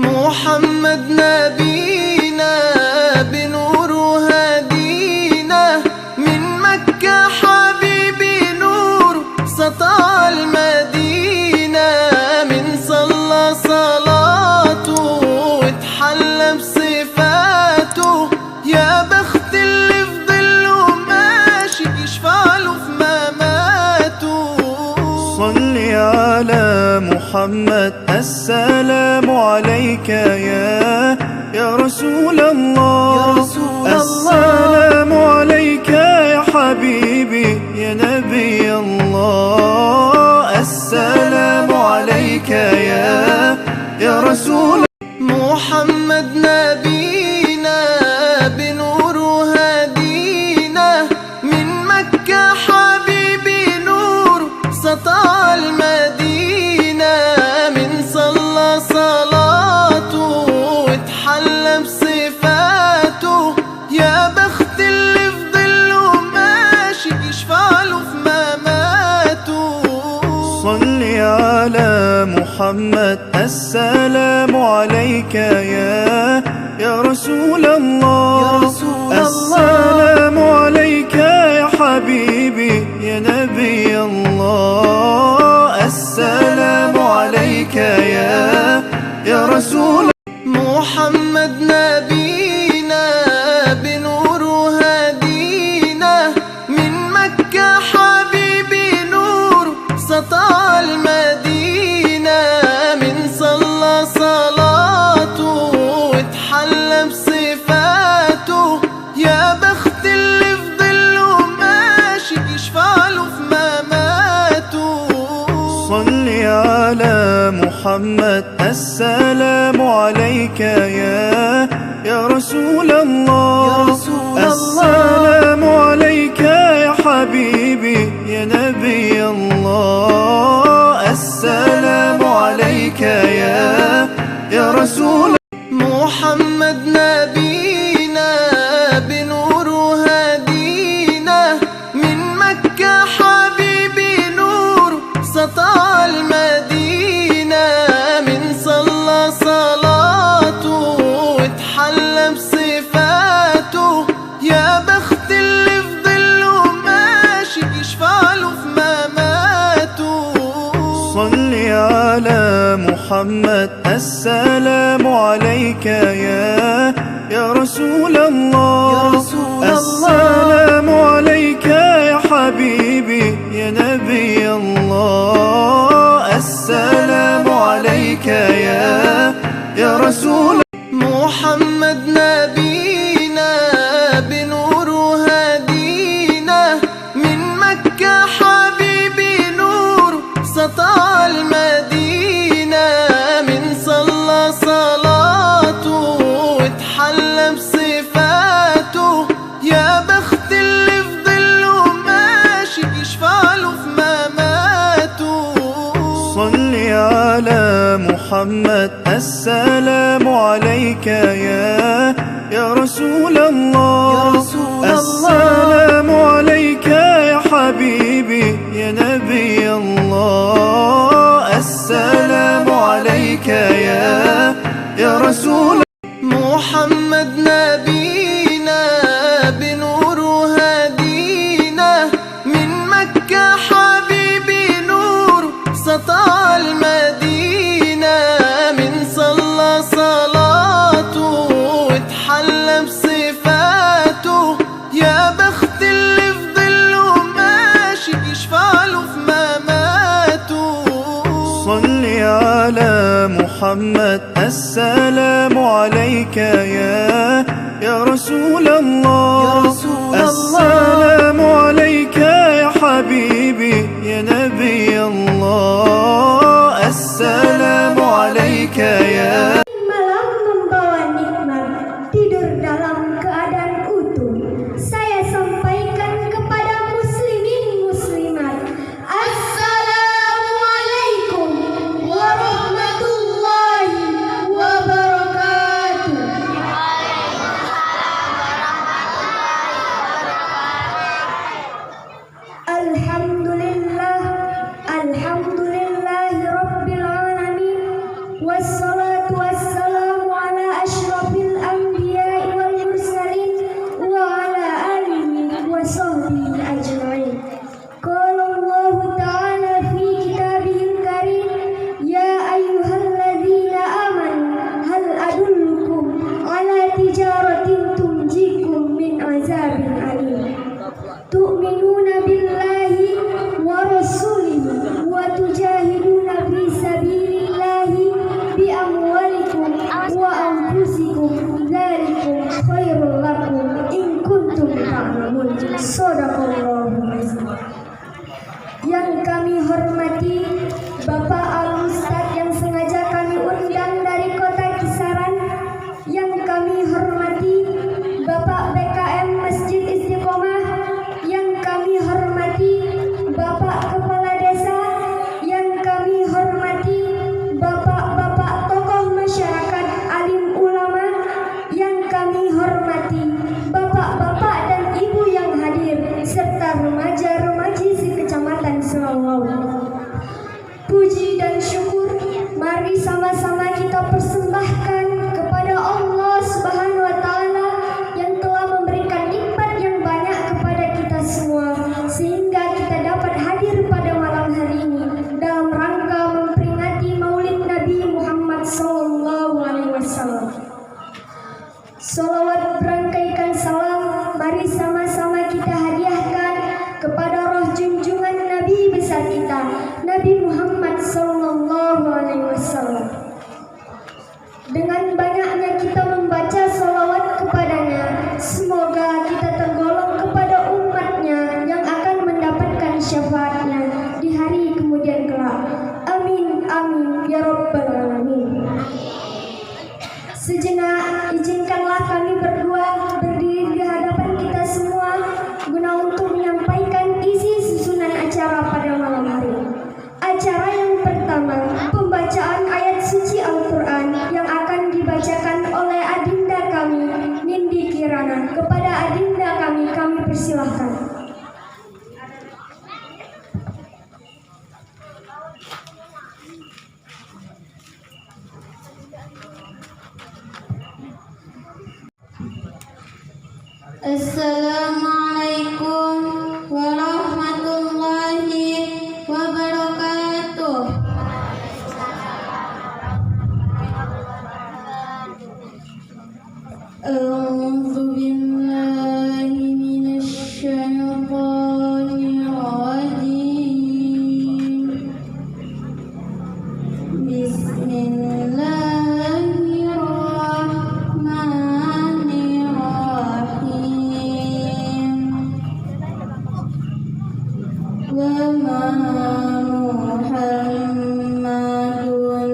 محمد نبينا بنور هدينا من مكة حبيبي نور سطع المدينة من صلى صلاته واتحلى بصفاته يا بخت اللي في ظله ماشي يشفع له في مماته. صل على محمد السلام عليك يا رسول الله. السلام عليك يا حبيبي يا نبي الله. السلام عليك يا رسول محمد نبينا بنور هدينا من مكة حبيبي نور سطع المدينة من صلى صلاته واتحلى بصفاته يا بخت اللي في ظله ماشي يشفع له في مماته. صل على محمد السلام عليك يا رسول الله. السلام عليك يا حبيبي يا نبي الله. السلام عليك يا رسول محمد نبينا بنور هدينا من مكة حبيبي نور سطع المدينة من صلى صلاته واتحلى بصفاته يا بخت اللي في ظله ماشي يشفع له في مماته. صل على محمد السلام عليك يا رسول الله. السلام عليك يا حبيبي يا نبي الله. السلام عليك يا رسول محمد نبينا بنور هدينا من مكة حبيبي نور سطع المدينة من صلى صلاته واتحلى بصفاته يا بخت اللي في ظله ماشي يشفع له في مماته. صل على محمد السلام عليك يا رسول الله. السلام عليك يا حبيبي يا نبي الله. السلام عليك يا رسول محمد نبينا بنور هدينا من مكة حبيبي نور سطع المدينة من صلى صلاته واتحلى بصفاته يا بخت اللي في ظله ماشي يشفع له في مماته. صل على محمد السلام عليك يا رسول الله. السلام عليك يا حبيبي يا نبي الله. السلام عليك يا رسول محمد نبينا بنور هدينا من مكة حبيبي نور سطع المدينة من صلى صلاته واتحلى بصفاته يا بخت اللي في ظله ماشي يشفع له في مماته. صل على محمد السلام عليك يا رسول الله. السلام عليك يا حبيبي يا نبي الله. السلام عليك Malam membawa nikmat tidur dalam keadaan utuh. Saya sampaikan kepada muslimin muslimat. Assalamualaikum warahmatullahi wabarakatuh. Alhamdulillah, alhamdulillahi rabbil alamin. kita persembahkan kepada Allah Subhanahu wa taala yang telah memberikan nikmat yang banyak kepada kita semua sehingga kita dapat hadir pada malam hari ini dalam rangka memperingati Maulid Nabi Muhammad SAW. Salawat berangkaikan salam, mari sama-sama kita hadiahkan kepada roh junjungan Nabi besar kita, Nabi Muhammad SAW. Dengan banyaknya kita membaca salawat kepadanya, semoga kita tergolong kepada umatnya yang akan mendapatkan syafaatnya di hari kemudian kelak. Amin, amin, ya Rabbal Alamin. Sejenak, izinkanlah kami berdua berdiri di hadapan kita semua guna untuk menyampaikan isi susunan acara pada malam hari. Acara yang pertama, pembacaan ayat suci Al-Quran yang akan dibacakan oleh adinda kami, Nindi Kirana. Kepada adinda kami persilahkan. Assalamualaikum warahmatullahi wabarakatuh. A'udzu billahi minasy syaithanir rajim. Bismillahirrahmanirrahim. Wa ma Muhammadun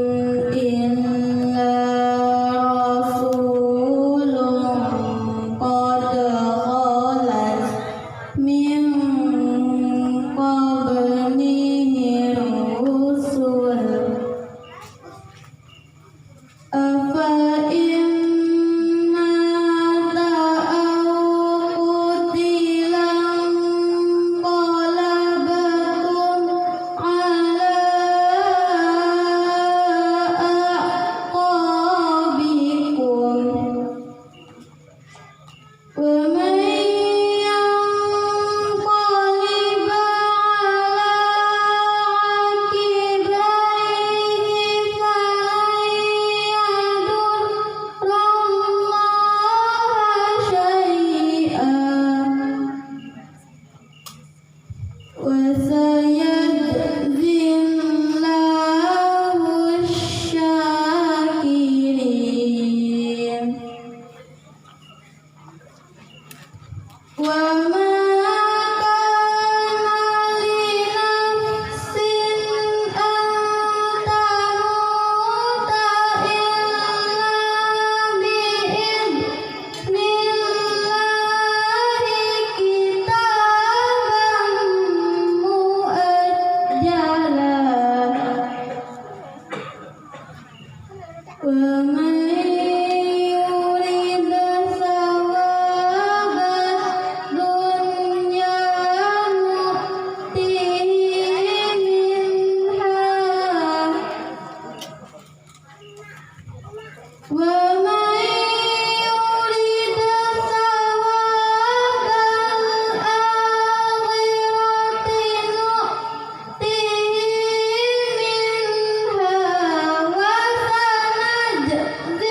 illa rasulun qad khalat min qablihi rusul. Afa in mata aw qutilan qalabatum ala aqabikum. Wa man yanqalib ala aqibaihi falan yadurrallaha syai'an wa sayajzillahu syakirin. Wa ma kana li nafsin an tamuta illa bi'idznillahi kitaban muajjala. Wa man yurid thawabad dunya nu'tihi minha wa man yurid thawabal akhirati nu'tihi minha wa sanajzil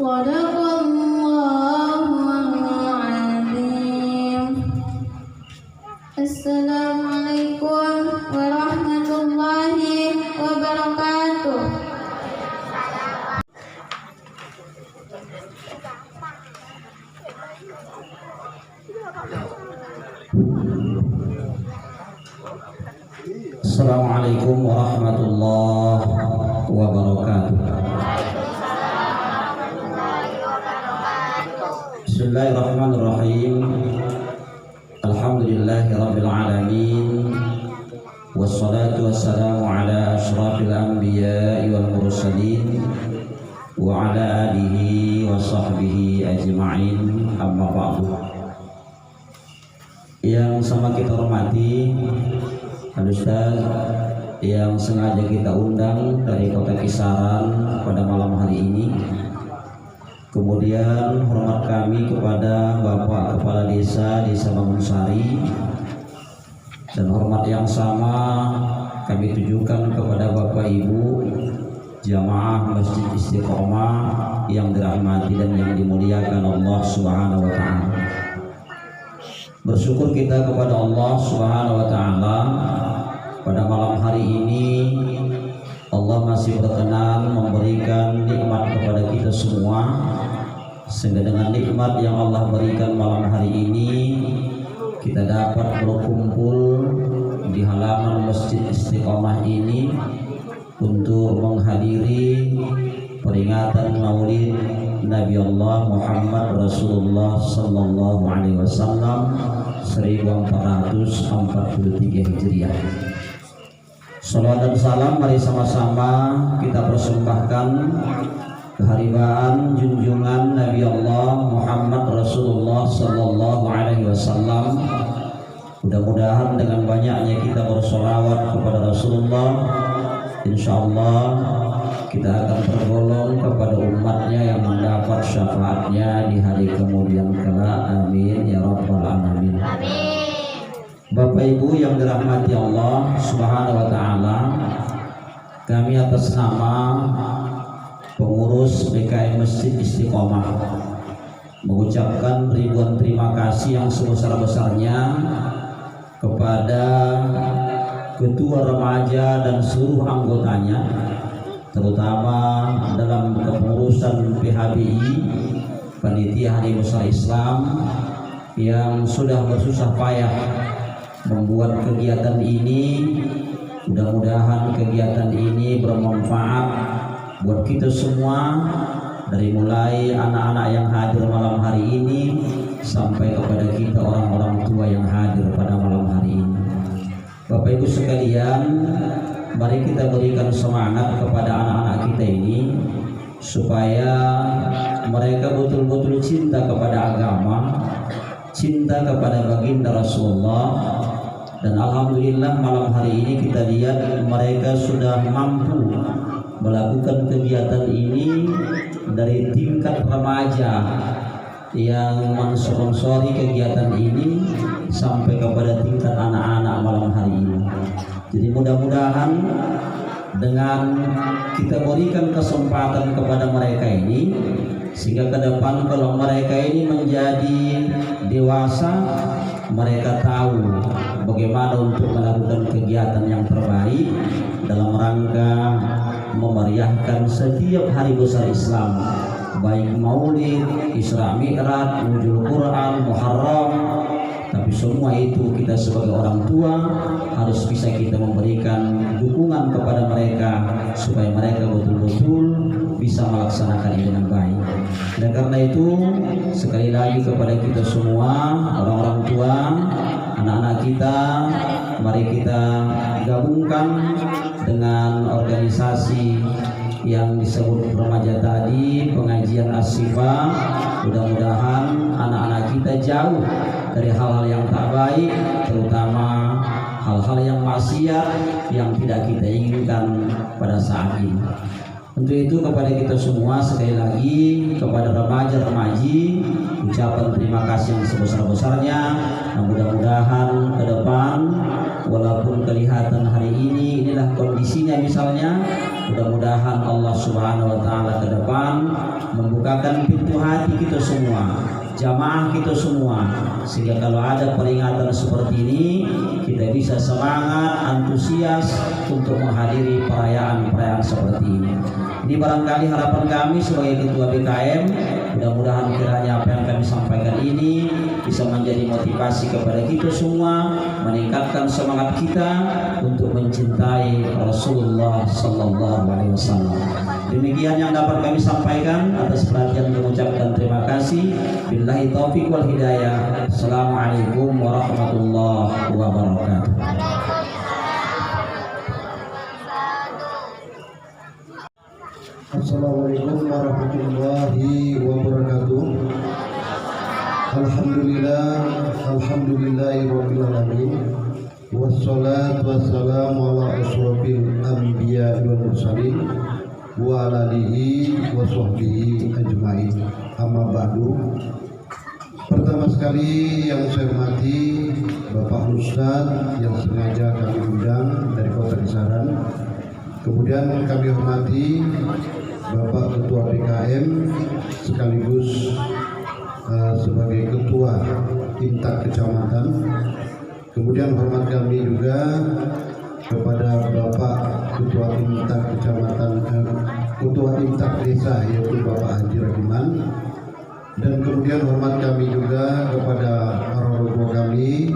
Sadaqallahul azim. Assalamualaikum warahmatullahi wabarakatuh. Assalamualaikum warahmatullahi wabarakatuh. Bismillahirrahmanirrahim. Alhamdulillahirabbil alamin. Wassalatu wassalamu ala asyrafil anbiya'i wal mursalin wa ala alihi wa sahbihi ajma'in. Amma ba'du. Yang sama kita hormati Al-Ustaz yang sengaja kita undang dari kota Kisaran pada malam hari ini. Kemudian hormat kami kepada Bapak Kepala Desa Bangunsari, dan hormat yang sama kami tujukan kepada Bapak Ibu jamaah Masjid Istiqomah yang dirahmati dan yang dimuliakan Allah Subhanahu wa taala. Bersyukur kita kepada Allah Subhanahu wa taala pada malam hari ini Allah masih berkenan memberikan nikmat kepada kita semua, sehingga dengan nikmat yang Allah berikan malam hari ini kita dapat berkumpul di halaman Masjid Istiqomah ini untuk menghadiri peringatan Maulid Nabi Allah Muhammad Rasulullah Sallallahu Alaihi Wasallam 1443 Hijriah. Salawat dan salam mari sama-sama kita persembahkan keharibaan junjungan Nabi Allah Muhammad Rasulullah Sallallahu Alaihi Wasallam. Mudah-mudahan dengan banyaknya kita bersolawat kepada Rasulullah, insyaallah kita akan tergolong kepada umatnya yang mendapat syafaatnya di hari kemudian kelak. Amin ya rabbal alamin. Bapak Ibu yang dirahmati Allah Subhanahu wa taala, kami atas nama pengurus PKM Masjid Istiqomah mengucapkan ribuan terima kasih yang sebesar-besarnya kepada ketua remaja dan seluruh anggotanya, terutama dalam kepengurusan PHBI, Panitia Hari Besar Islam, yang sudah bersusah payah membuat kegiatan ini. Mudah-mudahan kegiatan ini bermanfaat buat kita semua, dari mulai anak-anak yang hadir malam hari ini sampai kepada kita orang-orang tua yang hadir pada malam hari ini. Bapak Ibu sekalian, mari kita berikan semangat kepada anak-anak kita ini supaya mereka betul-betul cinta kepada agama, cinta kepada baginda Rasulullah. Dan alhamdulillah malam hari ini kita lihat mereka sudah mampu melakukan kegiatan ini dari tingkat remaja yang mensponsori kegiatan ini sampai kepada tingkat anak-anak malam hari ini. Jadi mudah-mudahan dengan kita berikan kesempatan kepada mereka ini, sehingga ke depan kalau mereka ini menjadi dewasa, mereka tahu bagaimana untuk melakukan kegiatan yang terbaik dalam rangka memeriahkan setiap hari besar Islam, baik Maulid, Isra Mi'raj, Nuzul Quran, Muharram. Tapi semua itu kita sebagai orang tua harus bisa kita memberikan dukungan kepada mereka supaya mereka betul-betul bisa melaksanakan ini dengan baik. Dan karena itu sekali lagi kepada kita semua orang-orang tua, anak-anak kita, mari kita gabungkan dengan organisasi yang disebut remaja tadi, pengajian As-Sifa. Mudah-mudahan anak-anak kita jauh dari hal-hal yang tak baik, terutama hal-hal yang maksiat yang tidak kita inginkan pada saat ini. Untuk itu kepada kita semua sekali lagi, kepada remaja-remaji, ucapan terima kasih yang sebesar-besarnya. Nah, mudah-mudahan ke depan walaupun kelihatan hari ini inilah kondisinya misalnya, mudah-mudahan Allah Subhanahu wa taala ke depan membuka bukakan pintu hati kita semua, jamaah kita semua, sehingga kalau ada peringatan seperti ini kita bisa semangat, antusias untuk menghadiri perayaan-perayaan seperti ini. Ini barangkali harapan kami sebagai ketua BKM, mudah-mudahan kiranya apa yang kami sampaikan ini bisa menjadi motivasi kepada kita semua, meningkatkan semangat kita untuk mencintai Rasulullah Sallallahu Alaihi Wasallam. Demikian yang dapat kami sampaikan. Atas perhatian mengucapkan terima kasih. Billahi taufiq wal hidayah. Assalamualaikum warahmatullahi wabarakatuh. Assalamualaikum warahmatullahi wabarakatuh. Alhamdulillahirabbil alamin. Wassalatu wassalamu ala asyrofil anbiya wal mursalin wa ala alihi wa sahbihi ajmain. Amma ba'du. Pertama sekali yang saya hormati Bapak Ustadz yang sengaja kami undang dari Kota Kisaran. Kemudian kami hormati Bapak Ketua BKM sekaligus sebagai Ketua Imtak Kecamatan. Kemudian hormat kami juga kepada Bapak Ketua Imtak Kecamatan, Ketua Imtak Desa yaitu Bapak Haji Ragiman. Dan kemudian hormat kami juga kepada para orang tua kami,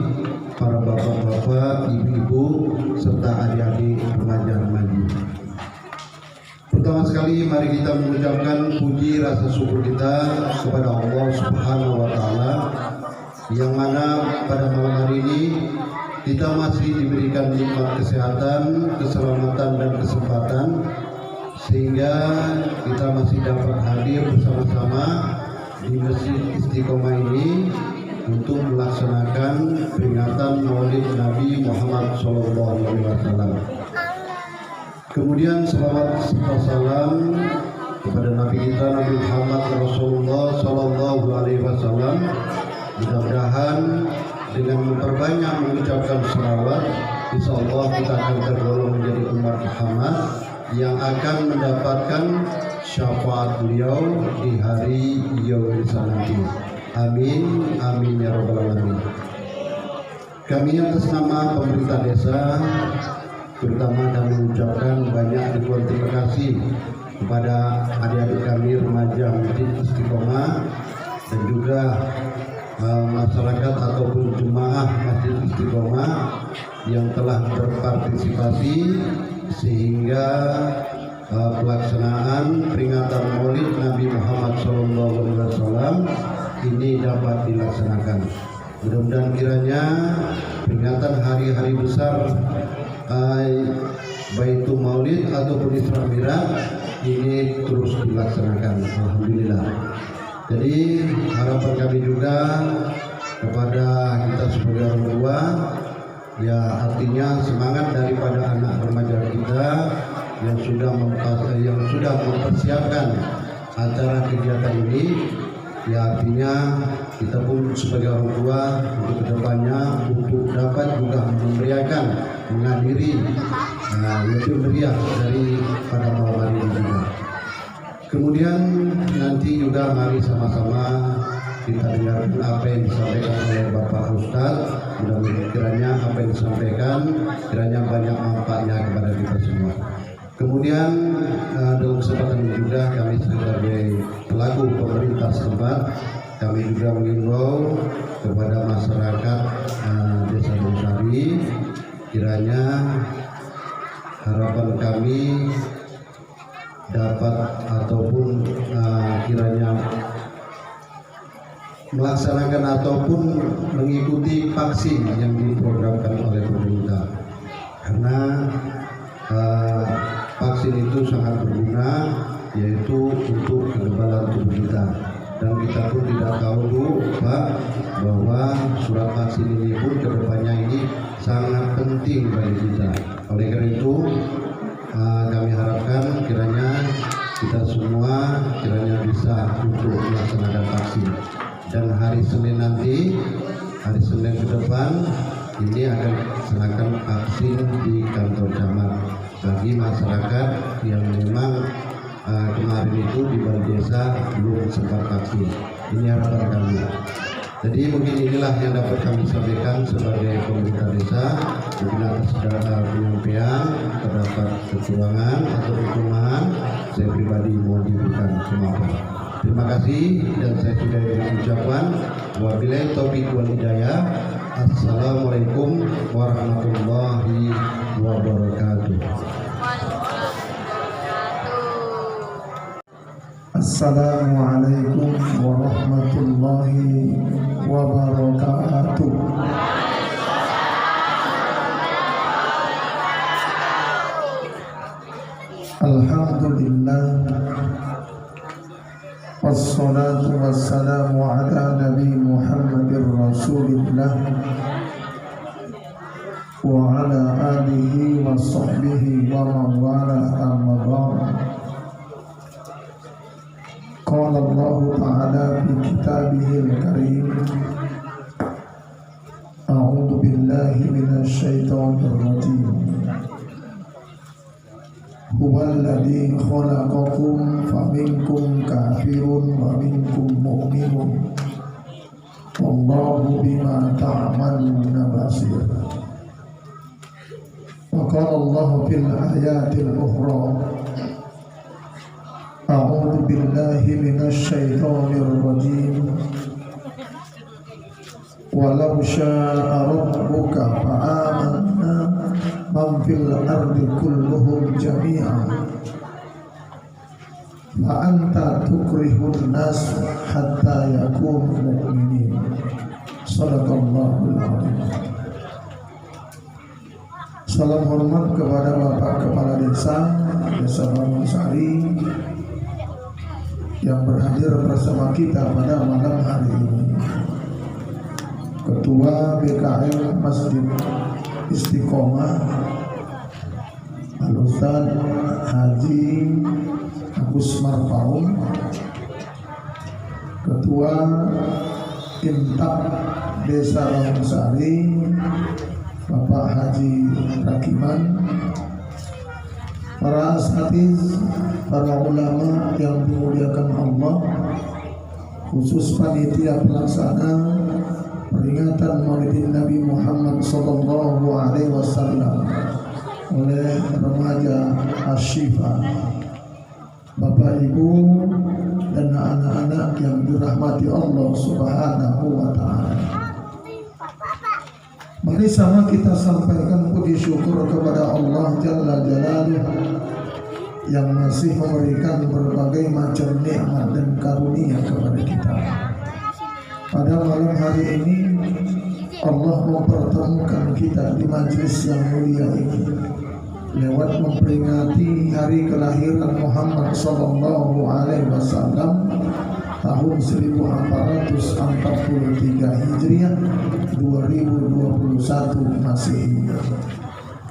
para bapak-bapak, ibu-ibu, serta adik-adik remaja-remaji. Pertama sekali mari kita mengucapkan puji rasa syukur kita kepada Allah Subhanahu wa taala yang mana pada malam hari ini kita masih diberikan nikmat kesehatan, keselamatan dan kesempatan sehingga kita masih dapat hadir bersama-sama di Masjid Istiqomah ini untuk melaksanakan peringatan Maulid Nabi Muhammad SAW. Kemudian salawat serta salam kepada Nabi kita Nabi Muhammad Rasulullah SAW. Mudah-mudahan dengan memperbanyak mengucapkan salawat, insya Allah kita akan tergolong menjadi umat Muhammad yang akan mendapatkan syafaat beliau di hari yaumul nanti. Amin, amin ya rabbal alamin. Kami atas nama pemerintah desa terutama kami mengucapkan banyak ribuan terima kasih kepada adik-adik kami remaja Masjid Istiqomah dan juga masyarakat ataupun jemaah Masjid Istiqomah yang telah berpartisipasi sehingga pelaksanaan peringatan Maulid Nabi Muhammad SAW ini dapat dilaksanakan. Mudah-mudahan kiranya peringatan hari-hari besar Baitul Maulid ataupun Isra Mi'raj ini terus dilaksanakan. Alhamdulillah. Jadi harapan kami juga kepada kita sebagai orang tua, ya artinya semangat daripada anak remaja kita yang sudah mempersiapkan acara kegiatan ini, ya artinya kita pun sebagai orang tua untuk kedepannya untuk dapat juga memeriahkan, menghadiri lebih meriah dari pada malam hari ini juga. Kemudian nanti juga mari sama-sama kita dengarkan apa yang disampaikan oleh Bapak Ustadz. Mudah-mudahan kiranya apa yang disampaikan kiranya banyak manfaatnya kepada kita semua. Kemudian dalam kesempatan ini juga kami sebagai pelaku pemerintah setempat, kami juga mengimbau kepada masyarakat Desa Bonsari, kiranya harapan kami dapat ataupun kiranya melaksanakan ataupun mengikuti vaksin yang diprogramkan oleh pemerintah, karena vaksin itu sangat berguna yaitu untuk kekebalan tubuh kita, dan kita pun tidak tahu Pak bahwa surat vaksin ini pun kedepannya ini sangat penting bagi kita. Oleh karena itu kami harapkan kiranya kita semua kiranya bisa untuk melaksanakan vaksin, dan hari Senin nanti, hari Senin ke depan ini akan melaksanakan vaksin di kantor camat bagi masyarakat yang memang kemarin itu di balai desa desa belum sempat vaksin. Ini harapan kami. Jadi mungkin inilah yang dapat kami sampaikan sebagai pemerintah desa. Mungkin atas segala penyampaian terdapat kekurangan atau kekurangan, saya pribadi mohon diberikan kemaafan. Terima kasih dan saya sudah mengucapkan wabillahi taufiq wal hidayah. Assalamualaikum warahmatullahi wabarakatuh. Assalamualaikum warahmatullahi wabarakatuh. Alhamdulillah, wassalatu wassalamu ala Nabi Muhammadir Rasulillah wa ala alihi wa sahbihi wa mawala amma ba'd. Qala Allah Ta'ala fi kitabihil karim, a'udzu billahi minasy syaithanir rajim. Huwallazi khalaqakum faminkum kafirun wa minkum mu'minun wallahu bima ta'maluna basir. Wa qala Allah fil ayatil ukhra, a'udzu billahi minasy syaithanir rajim. Walau syaa rabbuka fa'amanna man fil ardi kulluhum jami'an fa anta tukrihun nas hatta yakunu mu'minin. Shadaqallahul adzim. Salam hormat kepada Bapak Kepala Desa Bangunsari yang berhadir bersama kita pada malam hari ini, Ketua BKM Masjid Istiqomah Al-Ustaz Haji Agus Marpaung, Ketua Intap Desa Bangunsari Bapak Haji Rakiman, para asatiz, para ulama yang dimuliakan Allah, khusus panitia pelaksana peringatan Maulidin Nabi Muhammad sallallahu alaihi wasallam oleh remaja Asyifa, Bapak Ibu dan anak-anak yang dirahmati Allah Subhanahu wa taala. Mari sama kita sampaikan puji syukur kepada Allah Jalla Jalaluhu yang masih memberikan berbagai macam nikmat dan karunia kepada kita. Pada malam hari ini Allah mempertemukan kita di majelis yang mulia ini lewat memperingati hari kelahiran Muhammad sallallahu alaihi wasallam tahun 1443 Hijriah 2021 Masehi.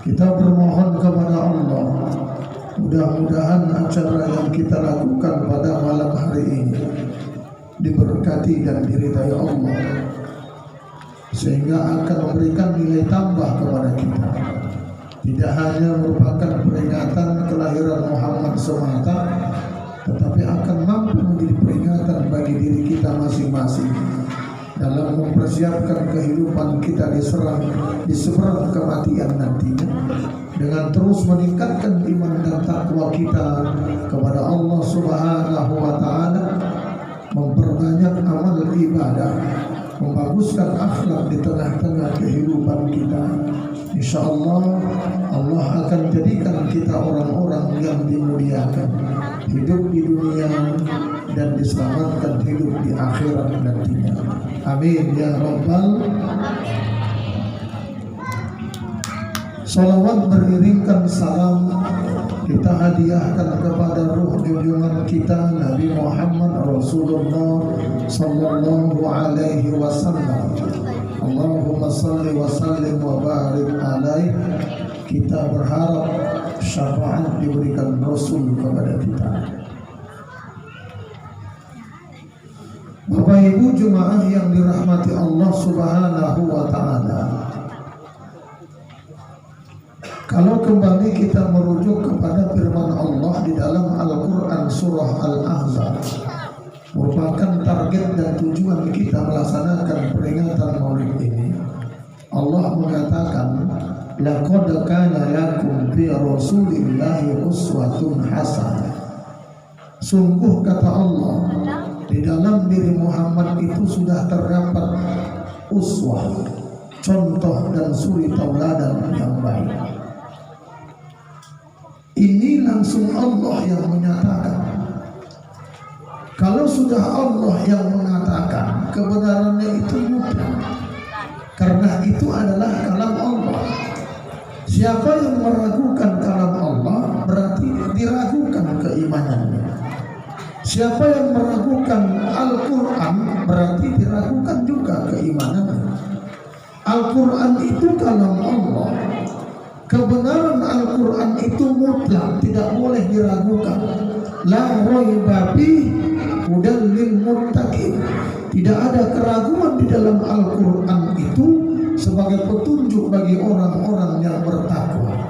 Kita bermohon kepada Allah, mudah-mudahan acara yang kita lakukan pada malam hari ini diberkati dan diridai Allah, sehingga akan memberikan nilai tambah kepada kita. Tidak hanya merupakan peringatan kelahiran Muhammad semata, tetapi akan mampu menjadi peringatan bagi diri kita masing-masing dalam mempersiapkan kehidupan kita di seberang kematian nantinya, dengan terus meningkatkan iman dan takwa kita kepada Allah Subhanahu wa taala, memperbanyak amal ibadah, membaguskan akhlak di tengah-tengah kehidupan kita. Insyaallah Allah akan jadikan kita orang-orang yang dimuliakan, hidup di dunia dan diselamatkan hidup di akhirat nantinya. Amin ya rabbal. Salawat beriringkan salam kita hadiahkan kepada ruh junjungan kita Nabi Muhammad Rasulullah sallallahu alaihi wasallam. Allahumma salli wa sallim wa barik alaih. Kita berharap syafaat diberikan Rasul kepada kita. Bapak Ibu jemaah yang dirahmati Allah Subhanahu wa taala, Kalau kembali kita merujuk kepada firman Allah di dalam Al-Quran surah Al-Ahzab, merupakan target dan tujuan kita melaksanakan peringatan Maulid ini. Allah mengatakan, laqad kana lakum fi rasulillahi uswatun hasanah. Sungguh kata Allah, di dalam diri Muhammad itu sudah terdapat uswah, contoh dan suri tauladan yang baik. Ini langsung Allah yang menyatakan. Kalau sudah Allah yang mengatakan, kebenarannya itu mutlak. Karena itu adalah kalam Allah. Siapa yang meragukan kalam Allah, berarti diragukan keimanannya. Siapa yang meragukan Al-Quran, berarti diragukan juga keimanannya. Al-Quran itu kalam Allah. Kebenaran Al-Quran itu mutlak, tidak boleh diragukan. La raiba fihi hudan lil muttaqin. Tidak ada keraguan di dalam Al-Quran itu sebagai petunjuk bagi orang-orang yang bertakwa.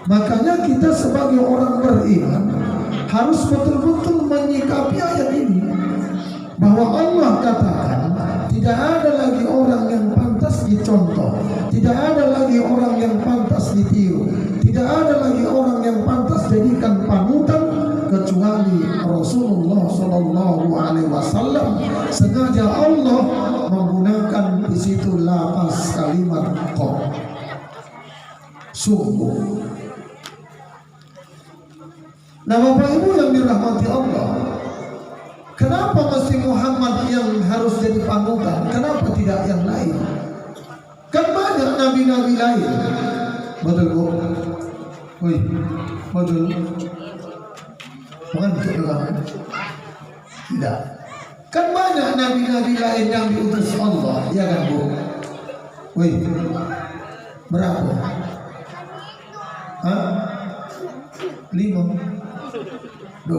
Makanya kita sebagai orang beriman harus betul-betul menyikapi ayat ini, bahwa Allah katakan tidak ada lagi orang yang pantas dicontoh, tidak ada lagi orang yang pantas ditiru, tidak ada lagi orang yang pantas jadikan panutan kecuali Rasulullah Sallallahu Alaihi Wasallam. Sengaja Allah menggunakan di situ lafaz kalimat qad, sungguh. Nah, Bapak Ibu yang dirahmati Allah, kenapa mesti Muhammad yang harus jadi panutan? Kenapa tidak yang lain? Kan banyak nabi-nabi lain. Betul Bu? Woi, betul. Mengantuk dengan tidak. Kan banyak nabi-nabi lain yang diutus Allah, ya kan Bu? Woi, berapa? Hah? 25.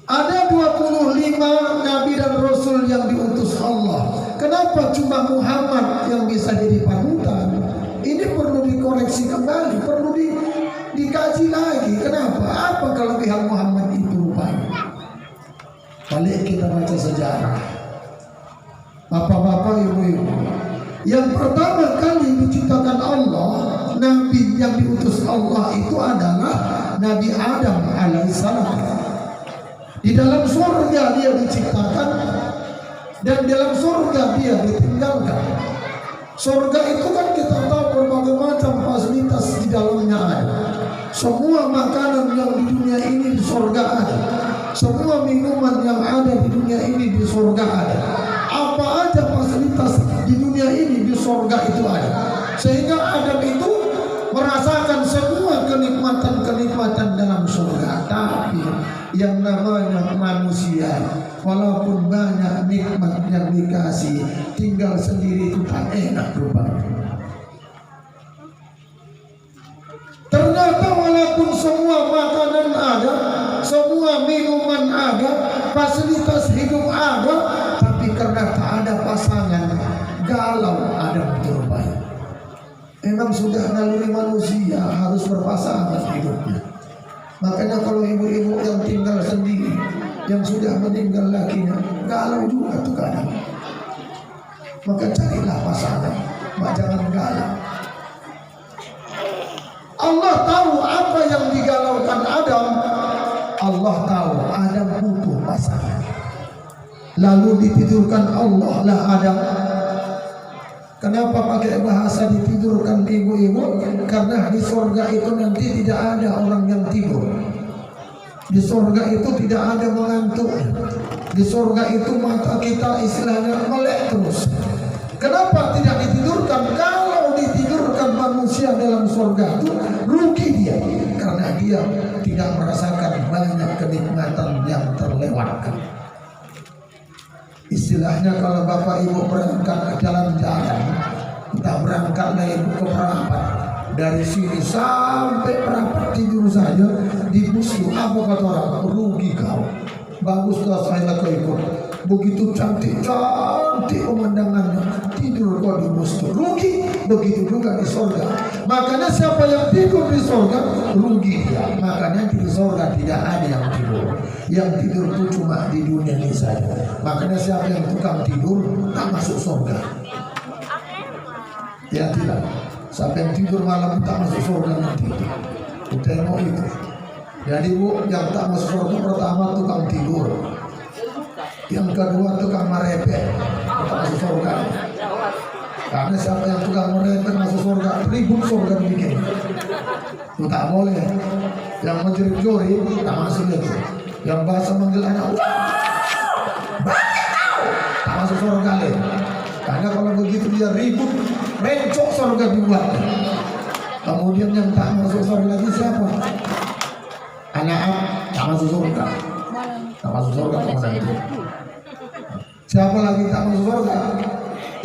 Ada 25 nabi dan rasul yang diutus Allah. Kenapa cuma Muhammad yang bisa jadi panutan? Ini perlu dikoreksi kembali, perlu dikaji lagi. Kenapa? Apa kelebihan Muhammad itu rupanya? Balik kita baca sejarah. Bapak-bapak, ibu-ibu, yang pertama kali diciptakan Allah, nabi yang diutus Allah itu adalah Nabi Adam alaihissalam. Di dalam surga dia diciptakan, dan dalam surga dia ditinggalkan. Surga itu kan kita tahu berbagai macam fasilitas di dalamnya ada. Semua makanan yang di dunia ini di surga ada. Semua minuman yang ada di dunia ini di surga ada. Apa aja fasilitas di dunia ini di surga itu ada. Sehingga Adam itu merasakan semua kenikmatan-kenikmatan dalam surga. Tapi yang namanya manusia, walaupun banyak nikmat yang dikasih, tinggal sendiri itu tak enak rupanya. Ternyata walaupun semua makanan ada, semua minuman ada, fasilitas hidup ada, tapi karena tak ada pasangan, galau Adam rupanya. Memang sudah naluri manusia harus berpasangan hidupnya. Makanya kalau ibu-ibu yang tinggal sendiri, yang sudah meninggal lakinya, galau juga tuh kadang. Maka carilah pasangan, jangan galau. Allah tahu apa yang digalaukan Adam. Allah tahu Adam butuh pasangan. Lalu ditidurkan Allah lah Adam. Kenapa pakai bahasa ditidurkan ibu-ibu? Karena di surga itu nanti tidak ada orang yang tidur. Di surga itu tidak ada mengantuk. Di surga itu mata kita istilahnya melek terus. Kenapa tidak ditidurkan? Kalau ditidurkan manusia dalam surga itu rugi dia, karena dia tidak merasakan banyak kenikmatan yang terlewatkan. Istilahnya kalau bapak ibu berangkat ke jalan-jalan, kita berangkat dari ke Perapat, dari sini sampai Perapat tidur saja di bus itu, apa kata orang? Rugi kau. Baguslah saya ikut. Begitu cantik pemandangannya, tidur kau di masjid rugi, begitu juga di surga. Makanya siapa yang tidur di surga rugi dia. Makanya di surga tidak ada yang tidur. Yang tidur itu cuma di dunia ini saja. Makanya siapa yang tukang tidur tak masuk surga. Ya tidak. Siapa yang tidur malam tak masuk surga nanti. Tengok itu. Jadi bu, yang tak masuk surga pertama tukang tidur. Yang kedua tukang merepet, tak masuk surga. Karena siapa yang tukang merepet masuk surga, ribut surga bikin. Itu tak boleh. Yang mencuri-curi tak masuk itu. Yang bahasa manggil anak, tak masuk surga leh. Karena kalau begitu dia ribut, mencok surga dibuat. Kemudian yang tak masuk surga lagi siapa? Anak tak masuk surga. Tak masuk surga kemana itu? Siapa lagi tak masuk surga?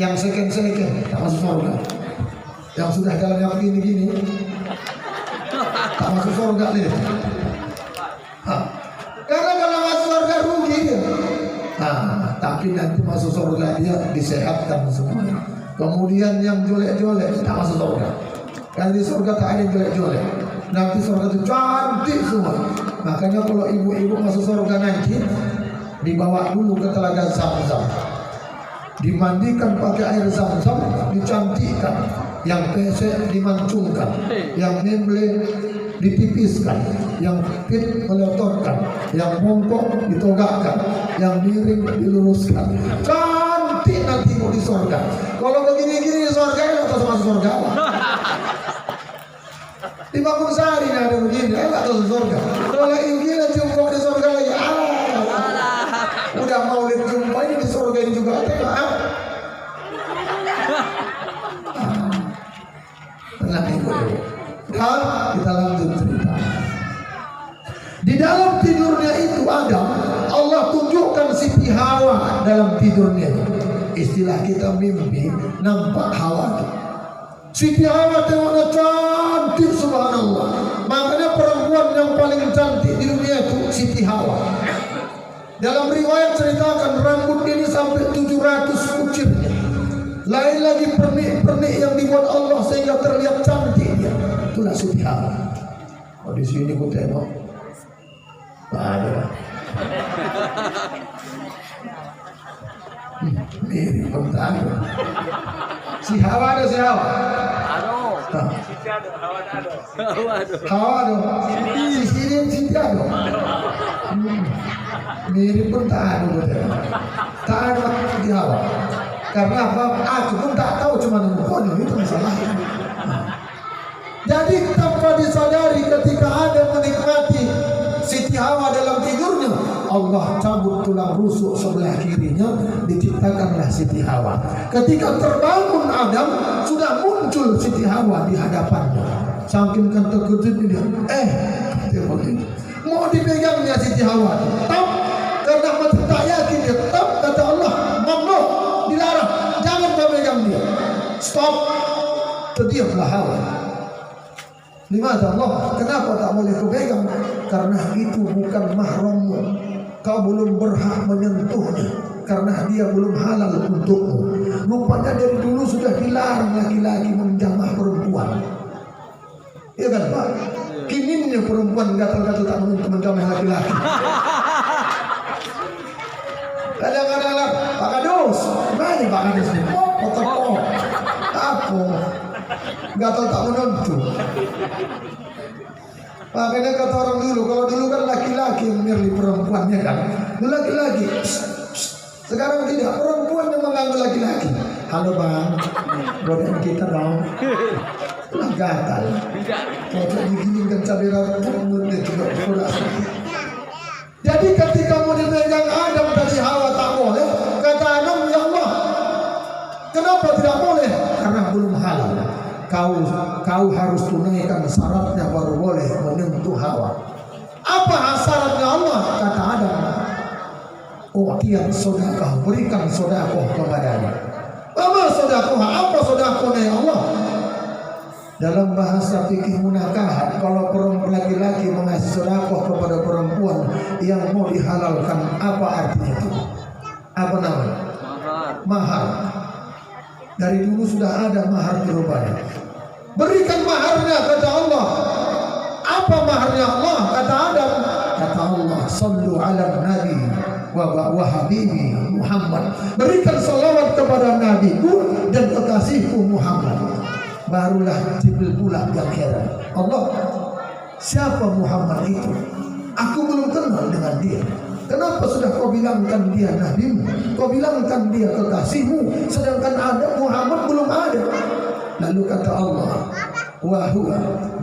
Yang seken-seken tak masuk surga. Yang sudah jalan yang gini-gini tak masuk surga dia. Karena kalau masuk surga rugi dia. Tapi nanti masuk surga dia disehatkan semuanya. Kemudian yang jelek-jelek tak masuk surga. Karena di surga tak ada yang jelek-jelek. Nanti surga itu cantik semua. Makanya kalau ibu-ibu masuk surga nanti dibawa dulu ke telaga Zam-Zam, dimandikan pakai air Zam-Zam, dicantikkan, yang pesek dimancungkan, yang memble dipipiskan, yang pit meleototkan, yang bongkok ditogakkan, yang miring diluruskan. Cantik nanti mau di surga. Kalau begini-gini di surga atau masuk surga? Di Bangun Sari ada begini, nggak tahu surga. Kalau gini jumpa di surga lagi, udah mau lihat jumpa ini di surga ini juga tenang ibu. Kita lanjut cerita. Di dalam tidurnya itu Adam, Allah tunjukkan Siti Hawa dalam tidurnya. Istilah kita mimpi, nampak Hawa. Siti Hawa tengoknya cantik subhanallah. Makanya perempuan yang paling cantik di dunia itu Siti Hawa. Dalam riwayat ceritakan rambut ini sampai 700 kucir. Lain lagi pernik-pernik yang dibuat Allah sehingga terlihat cantik dia. Itulah Siti Hawa. Oh, di sini ku tengok. Ada. Mirip bentar. Si Hawa ada si Hawa. Hawa ada. Si Siti ada. Mirip pun tak ada di Hawa. Karena apa? Aku pun tak tahu cuma mukanya itu masalahnya. Jadi tanpa disadari ketika ada menikmati Siti Hawa dalam tidurnya, Allah cabut tulang rusuk sebelah kirinya, diciptakanlah Siti Hawa. Ketika terbangun Adam, sudah muncul Siti Hawa di hadapannya. Saking kan terkejut dia, mau dipegangnya Siti Hawa, karena masih tak yakin dia, kata Allah, mamnu, dilarang, jangan kau pegang dia, stop, terdiamlah Hawa. Limadha Allah, kenapa tak boleh kau pegang? Karena itu bukan mahrammu, kau belum berhak menyentuhnya, karena dia belum halal untukmu. Rupanya dari dulu sudah dilarang laki-laki menjamah perempuan. Iya kan Pak? Kininya perempuan gatal-gatal tak menjamah laki-laki. Kadang-kadang Pak Kadus, mana Pak Kadus ini? Potong, apa? Gatal tak menentu. Makanya kata orang dulu, kalau dulu kan laki-laki yang milih perempuannya kan, dulu laki-laki. Sekarang tidak, perempuan yang mengganggu laki-laki. Halo bang, godain kita dong. Itulah gatal. Kalau diginikan cabai rawit mulutnya juga kurang. Jadi ketika mau dipegang Adam dari Hawa tak boleh. Kata Adam, ya Allah, kenapa tidak boleh? Karena belum halal. Kau harus tunaikan syaratnya baru boleh menyentuh Hawa. Apa syaratnya Allah? Kata Adam, tiap sedekah, berikan sedekah kepadanya. Apa sedekah? Apa sedekahnya ya Allah? Dalam bahasa fikih munakahat, kalau perempuan laki-laki mengasih sedekah kepada perempuan yang mau dihalalkan, apa artinya itu? Apa namanya? Mahar. Dari dulu sudah ada mahar kurban. Berikan maharnya, kata Allah. Apa maharnya Allah? Kata Adam. Kata Allah, sallu ala nabi wa habibi Muhammad. Berikan salawat kepada nabiku dan kekasihku Muhammad. Barulah Jibril pula yang heran. Allah, siapa Muhammad itu? Aku belum kenal dengan dia. Kenapa sudah kau bilangkan dia nabimu? Kau bilangkan dia kekasihmu, sedangkan ada Muhammad belum ada. Lalu kata Allah, wahua,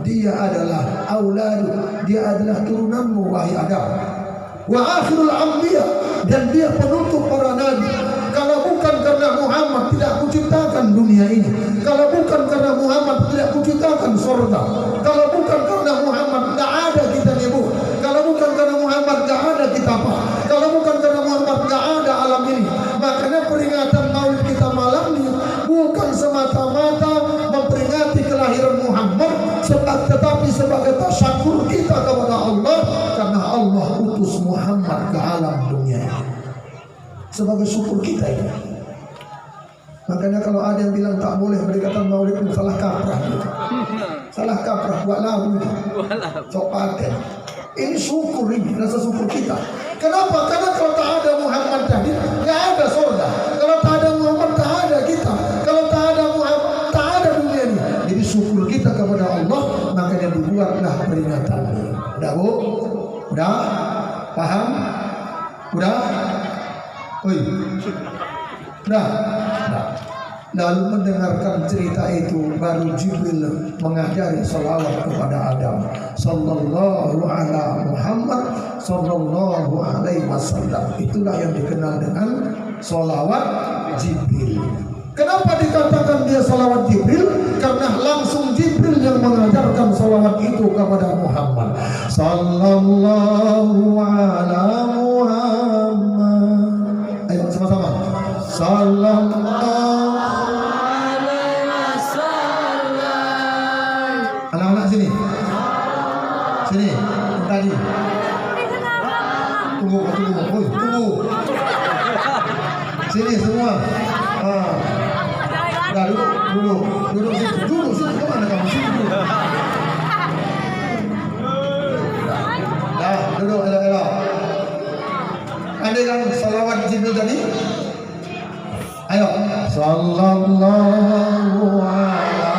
dia adalah auladu, dia adalah turunanmu wahai Adam. Wa akhirul anbiya, dan dia penutup para nabi. Kalau bukan karena Muhammad tidak kuciptakan dunia ini. Kalau bukan karena Muhammad tidak kuciptakan surga. Kalau bukan karena Muhammad tidak ada kita nyebut. Kalau bukan karena Muhammad tidak ada kita apa. Kalau bukan karena Muhammad tidak ada alam ini. Makanya peringatan Maulid kita malam ini bukan semata-mata memperingati kelahiran Muhammad, tetapi sebagai tasyakur kita kepada Allah karena Allah utus Muhammad ke alam dunia ini. Sebagai syukur kita ini. Makanya kalau ada yang bilang tak boleh peringatan Maulid itu salah kaprah gitu. Salah kaprah, buat lagu itu. Sok paten. Ini syukur ini, rasa syukur kita. Kenapa? Karena kalau tak ada Muhammad tadi, nggak ada surga. Kalau tak ada Muhammad, tak ada kita. Kalau tak ada Muhammad, tak ada dunia ini. Jadi syukur kita kepada Allah, makanya dibuatlah peringatan ini. Udah Bu? Udah? Paham? Udah? Oi. Udah? Udah. Lalu mendengarkan cerita itu, baru Jibril mengajari salawat kepada Adam. Sallallahu ala Muhammad sallallahu alaihi wasallam. Itulah yang dikenal dengan salawat Jibril. Kenapa dikatakan dia salawat Jibril? Karena langsung Jibril yang mengajarkan salawat itu kepada Muhammad. Sallallahu ala Muhammad. Ayo sama-sama. Sallallahu. Anak-anak sini. Sini, tadi. Tunggu. Oi, tunggu. Sini semua. Dah duduk situ. Duduk situ. Kemana kamu? Situ dulu. Dah, duduk elok-elok. Ada yang salawat Jibril tadi? Ayo. Sallallahu ala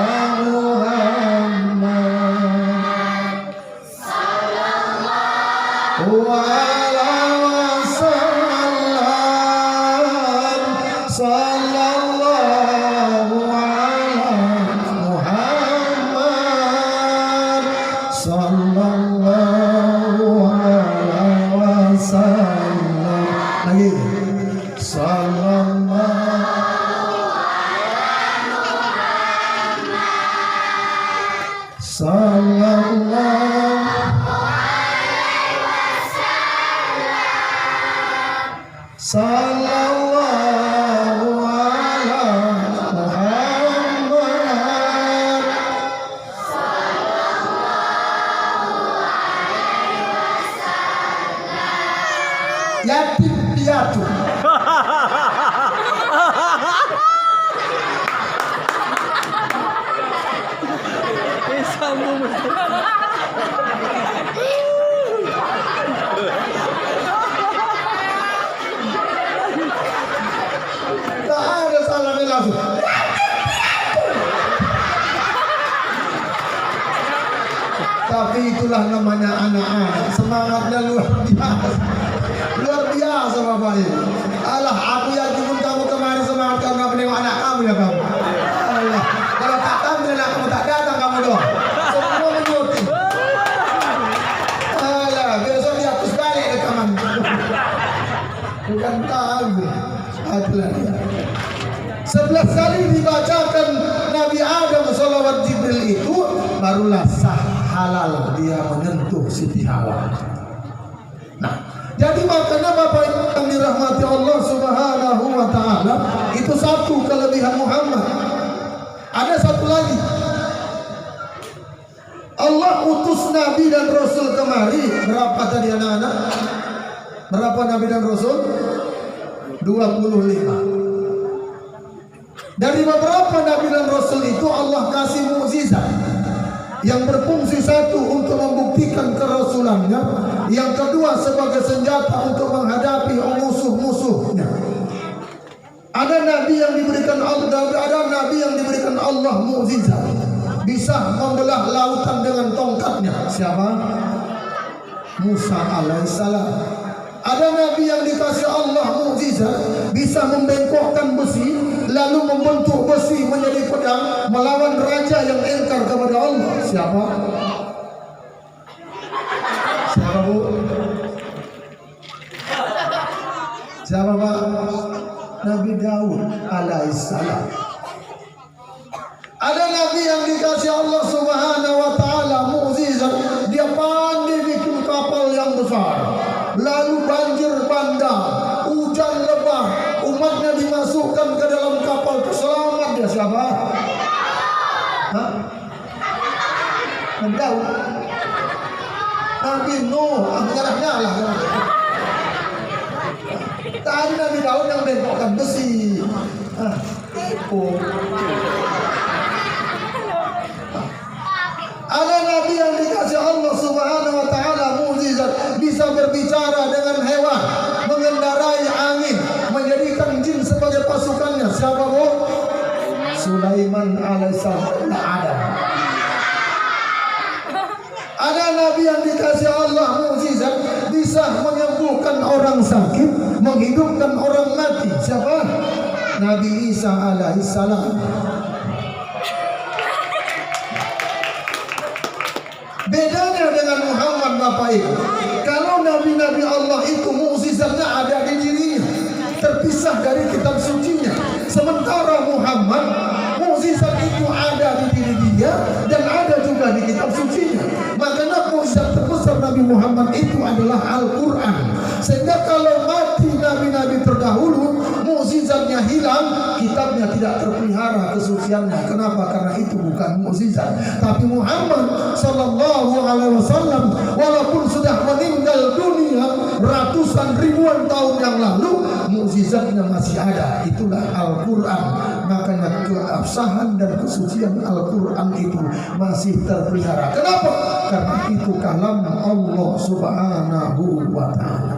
yatim piatu. Tak ada salahnya langsung. Tapi itulah namanya anak-anak, semangatnya luar biasa. Luar biasa Bapak ini. Alah, aku yakin pun kamu kemarin semangat kamu menengok anak kamu ya kamu. Allah, kalau tak tampil anak kamu tak datang kamu doang. Semua menyuti. Alah, besok dihapus balik rekaman. Bukan tahu. Adalah dia. 11 kali dibacakan Nabi Adam salawat Jibril itu, barulah sah halal dia menyentuh Siti Hawa. Nah, jadi makanya Bapak yang dirahmati Allah Subhanahu wa taala, itu satu kelebihan Muhammad. Ada satu lagi. Allah utus Nabi dan Rasul kemari. Berapa tadi anak-anak? Berapa Nabi dan Rasul? 25. Dari beberapa nabi dan rasul itu Allah kasih mukjizat yang berfungsi satu untuk membuktikan kerasulannya, yang kedua sebagai senjata untuk menghadapi musuh-musuhnya. Ada nabi yang diberikan Allah mukjizat, bisa membelah lautan dengan tongkatnya. Siapa? Musa alaihissalam. Ada nabi yang dikasih Allah mukjizat, bisa membengkokkan besi lalu membentuk besi menjadi pedang melawan raja yang ingkar kepada Allah. Siapa? Siapa, Bu? Siapa, Pak? Nabi Daud alaihissalam. Ada nabi yang dikasih Allah Subhanahu wa taala mukjizat, dia pandai bikin kapal yang besar, lalu banjir bandang, hujan lebat, umatnya dimasukkan ke dalam kapal, selamat dia. Siapa? Hah? Nabi Daud. Nabi Nuh, nyala. Tadi Nabi Daud yang bengkokkan besi. Ada nabi yang dikasih Allah Subhanahu wa taala mukjizat, bisa berbicara dengan hewan, mengendarai angin, menjadikan jin sebagai pasukannya. Siapa, Bu? Sulaiman alaihissalam. Ada nabi yang dikasih Allah mukjizat, bisa menyembuhkan orang sakit, menghidupkan orang mati. Siapa? Nabi Isa alaihissalam. Bedanya dengan Muhammad, Bapak Ibu, kalau nabi-nabi Allah itu mukjizatnya ada di dirinya, terpisah dari kitab sucinya. Sementara Muhammad, mukjizat itu ada di diri dia dan ada juga di kitab sucinya. Makanya mukjizat terbesar Nabi Muhammad itu adalah Al-Quran. Sehingga kalau mati nabi-nabi terdahulu, mukjizatnya hilang, kitabnya tidak terpelihara kesuciannya. Kenapa? Karena itu bukan mukjizat. Tapi Muhammad sallallahu alaihi wasallam walaupun sudah meninggal dunia ratusan ribuan tahun yang lalu, mukjizatnya masih ada. Itulah Al-Quran. Makanya keabsahan dan kesucian Al-Quran itu masih terpelihara. Kenapa? Karena itu kalam Allah Subhanahu wa ta'ala.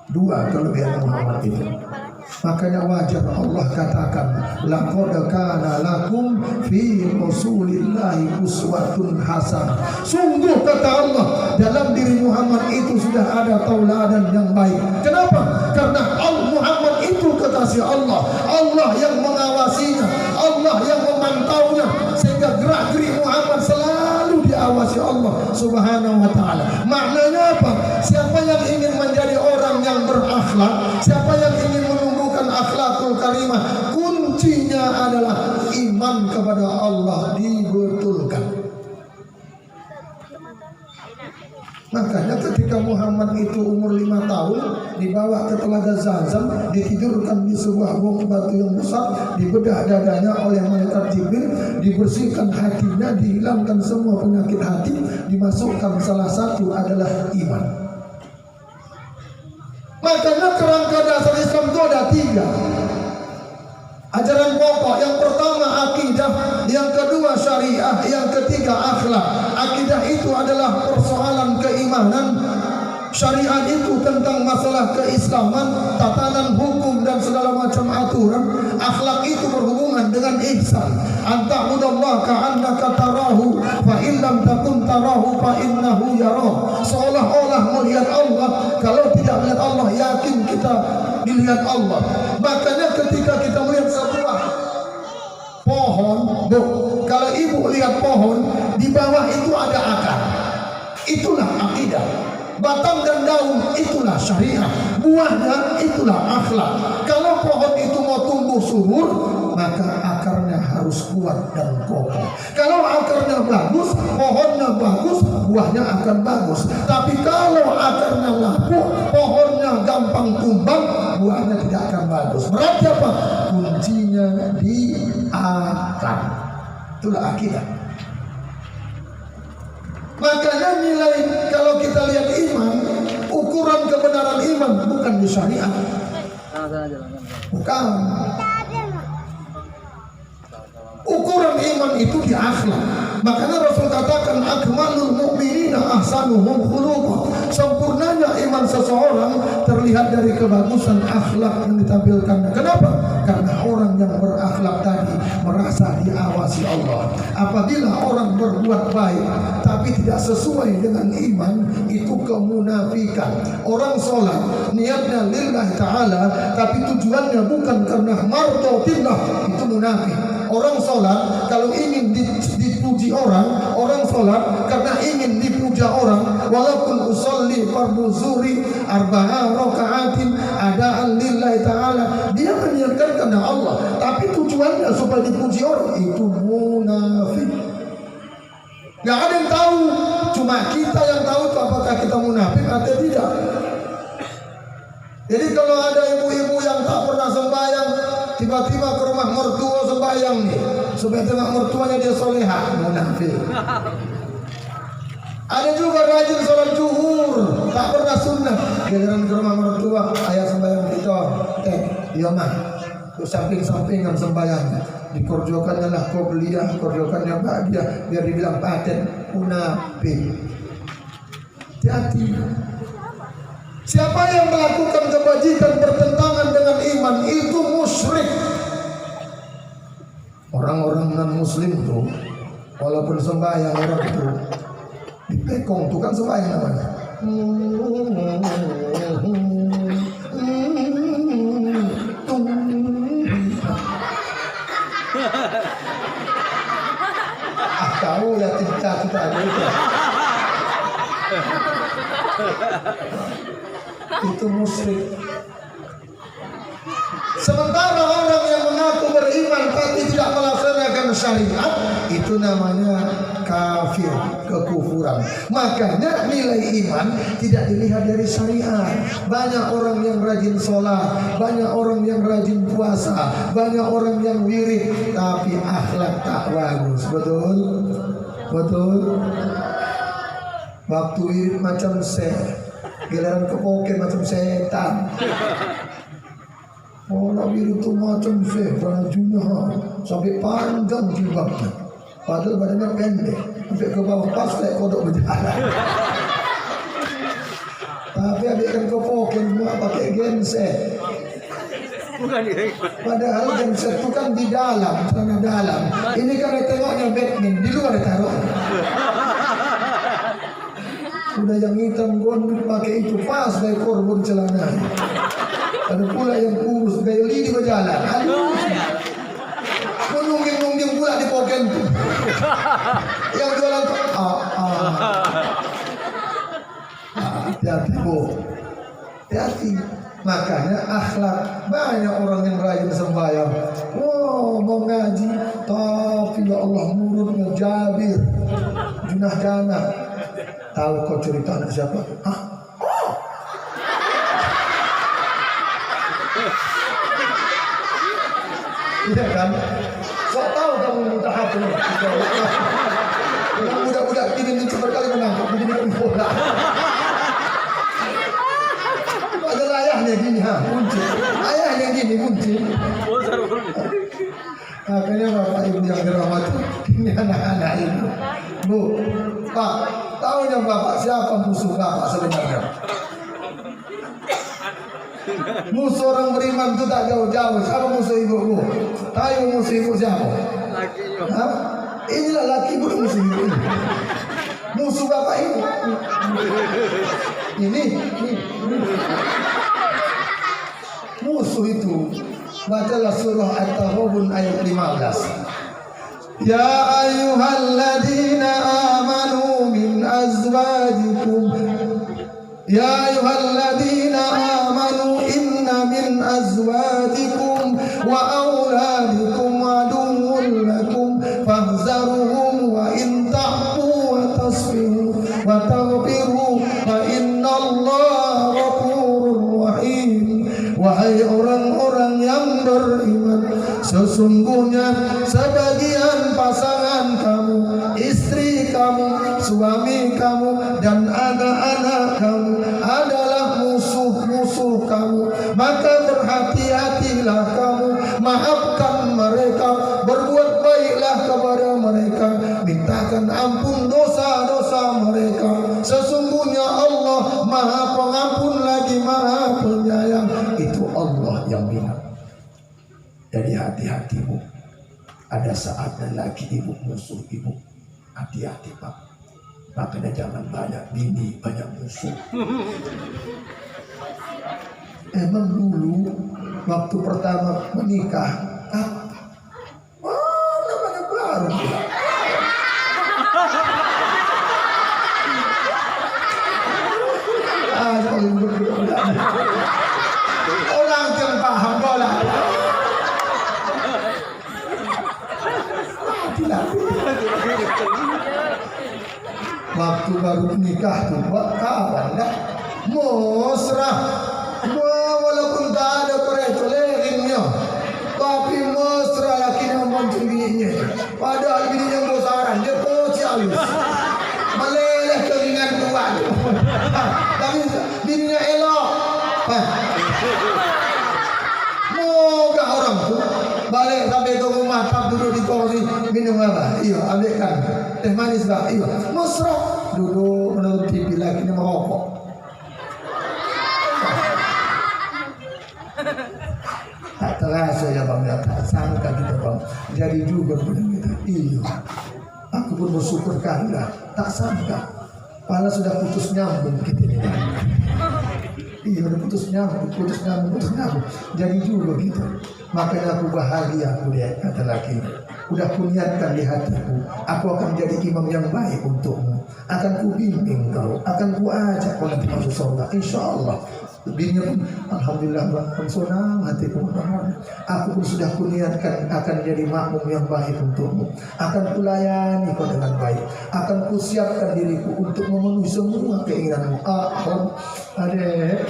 Dua kelebihan Muhammad itu. Makanya wajar Allah katakan, laqad kana lakum fi rasulillahi uswatun hasanah. Sungguh kata Allah, dalam diri Muhammad itu sudah ada tauladan yang baik. Kenapa? Karena Muhammad itu kekasih Allah, Allah yang mengawasinya, Allah yang memantaunya, sehingga gerak-gerik Muhammad selalu diawasi Allah Subhanahu wa ta'ala. Maknanya apa? Siapa yang ingin menjadi orang yang berakhlak, siapa yang ingin menumbuhkan akhlakul karimah, kuncinya adalah iman kepada Allah dibetulkan. Makanya ketika Muhammad itu umur 5 tahun, dibawa ke telaga Zamzam, ditidurkan di sebuah batu yang besar, dibedah dadanya oleh malaikat Jibril, dibersihkan hatinya, dihilangkan semua penyakit hati, dimasukkan salah satu adalah iman. Makanya kerangka dasar Islam itu ada 3. Ajaran pokok, yang pertama akidah, yang kedua syariah, yang ketiga akhlak. Akidah itu adalah persoalan keimanan, syariat itu tentang masalah keislaman, tatanan hukum dan segala macam aturan. Akhlak itu berhubungan dengan ihsan. Anta'budallaha ka'annaka tarahu fa in lam takun tarahu fa innahu yarah. Seolah-olah melihat Allah, kalau tidak melihat Allah yakin kita dilihat Allah. Makanya ketika kita melihat sebuah pohon, kalau ibu lihat pohon, di bawah itu ada akar. Itulah akidah. Batang dan daun itulah syariat, buahnya itulah akhlak. Kalau pohon itu mau tumbuh subur, maka akarnya harus kuat dan kokoh. Kalau akarnya bagus, pohonnya bagus, buahnya akan bagus. Tapi kalau akarnya lapuk, pohonnya gampang tumbang, buahnya tidak akan bagus. Berarti apa? Kuncinya di akar. Itulah akidah. Makanya nilai, kalau kita lihat iman, ukuran kebenaran iman bukan di syariat, bukan. itu di akhlak. Makanya Rasul katakan akmalul mu'minina ahsanuhum khuluqa. Sempurnanya iman seseorang terlihat dari kebagusan akhlak yang ditampilkan. Kenapa? Karena orang yang berakhlak tadi merasa diawasi Allah. Apabila orang berbuat baik tapi tidak sesuai dengan iman, itu kemunafikan. Orang sholat niatnya lillahi ta'ala tapi tujuannya bukan karena mardotillah, itu munafik. Orang sholat kalau ingin dipuji orang sholat karena ingin dipuja orang, walaupun usolli fardhu zuhri arba'a raka'atin adaan lillahi ta'ala, dia meniatkan karena Allah tapi tujuannya supaya dipuji orang, itu munafik. Gak ada yang tahu, cuma kita yang tahu itu apakah kita munafik atau tidak. Jadi kalau ada ibu-ibu yang tak pernah sembahyang tiba-tiba ke rumah mertua sembahyang nih supaya tengok mertuanya dia solehah, munafik. Ada juga rajin sholat zuhur tak pernah sunnah, giliran ke rumah mertua ayah sembahyang kita iya mah terus samping-sampingan sembahyang, dikorjokannya lah qobliyah, korjokannya ba'diyah biar dibilang paten, munafik. Hati-hati. Siapa yang melakukan kebajikan bertentangan dengan iman itu musyrik. Orang-orang non-muslim tuh walaupun sembahyang orang itu dipekong tuh kan sembahyang namanya. Tahu ya kita itu musyrik. Sementara orang yang mengaku beriman tapi tidak melaksanakan syariat itu namanya kafir, kekufuran. Makanya nilai iman tidak dilihat dari syariat. Banyak orang yang rajin sholat, banyak orang yang rajin puasa, banyak orang yang wirid tapi akhlak tak bagus. Betul? Betul? Waktu wirid macam giliran kepoke macam setan. Orang wirid itu macam bajunya sampai panjang jilbabnya, padahal badannya pendek sampai ke bawah pas kayak kodok berjalan. Tapi adik kepoke semua pakai genset. Padahal genset itu kan di dalam, celana dalam. Ini kan tengoknya Batman, di luar ditaruh. Udah yang hitam gondok pakai itu pas kayak korban celana. Ada pula yang kurus kayak lidi berjalan. Aduh, menungging-nungging pula di poken tuh. Yang jualan tuh hati-hati bu, hati-hati. Makanya akhlak, banyak orang yang rajin sembahyang, mau ngaji tapi ya Allah mulutnya jabir, junah-janah. Tahu kau cerita anak siapa? Iya kan? Sok tahu kamu minta hati. Yang budak-budak ini cepat kali menangkap begini bola. Ada ayahnya gini kunci. Ayahnya gini kunci. Makanya bapak ibu yang dirahmati, ini anak-anak ini. Bu, Pak, tahunya bapak siapa musuh bapak sebenarnya? Musuh orang beriman itu tak jauh-jauh. Siapa musuh ibu? Tahu musuh ibu siapa? Hah? Inilah laki ibu musuh ibu. Musuh bapak ibu. Ini. Musuh itu. Bacalah surah At-Taghabun ayat 15. Ya ayyuhalladzina amanu min azwajikum. Ya ayyuhalladzina amanu inna min azwajikum wa auladikum aduwwun lakum fahzaruhum wa in ta'fu wa tasfihu wa taghfiru fa innallaha ghafurur rahim. Wahai orang-orang yang beriman, sesungguhnya sebagian pasangan kamu, istri kamu, suami kamu, dan anak-anak kamu adalah musuh-musuh kamu. Maka berhati-hatilah kamu, maafkan mereka, berbuat baiklah kepada mereka. memohonkan ampun dosa-dosa mereka. Sesungguhnya Allah Maha Pengampun lagi Maha Penyayang. Itu Allah yang bilang. Jadi hati-hatimu. Ada saatnya lagi ibu musuh ibu. Hati-hati Pak. Makanya jangan banyak bini, banyak musuh. Emang dulu waktu pertama menikah, namanya baru. Orang yang paham bola. Waktu baru menikah tuh, kawan dah mesra. Walaupun tak ada peretoleringnya, tapi mesra lakinya membonceng bininya. Padahal bininya bosaran, dia poci halus, meleleh keringan keluar. Tapi bininya elok. Moga orang tuh balik sampai ke rumah, tak duduk di kursi, minum apa? Iya, ambilkan teh manis lah. Iya, mesra. Duduk menonton TV lagi ini merokok. Tak terasa ya bang, ya tak sangka kita bang. Jadi juga benar kita. Iya, aku pun bersyukur karena tak sangka. Padahal sudah putus nyambung kita ini. Iya, udah putus nyambung. Jadi juga gitu. Makanya aku bahagia, aku lihat kata laki. Udah kuniatkan di hatiku, aku akan jadi imam yang baik untukmu. Akan ku bimbing kau, akan ku ajak kau nanti masuk surga. Insya Allah. Lebihnya pun, alhamdulillah pun senang hatiku berharap. Aku pun sudah kuniatkan akan jadi makmum yang baik untukmu. Akan kulayani kau dengan baik. Akan kusiapkan diriku untuk memenuhi semua keinginanmu. Adek.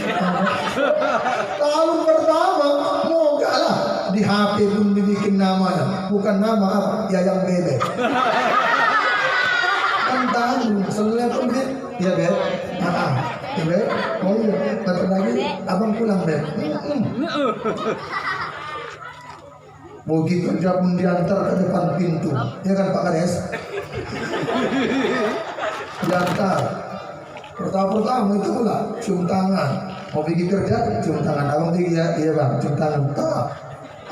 Tahun pertama, moga lah di HP pun dibikin namanya. Bukan nama apa? Yayang Bebek. Kan tahu, selalu pun dia, ya Beb. Beb, oh iya, bentar lagi abang pulang Beb. Bogi kerja pun diantar ke depan pintu, ya kan Pak Kades? Diantar. Pertama itu pula cium tangan. Mau pergi kerja, cium tangan. Abang pergi ya, iya bang, cium tangan. Tak.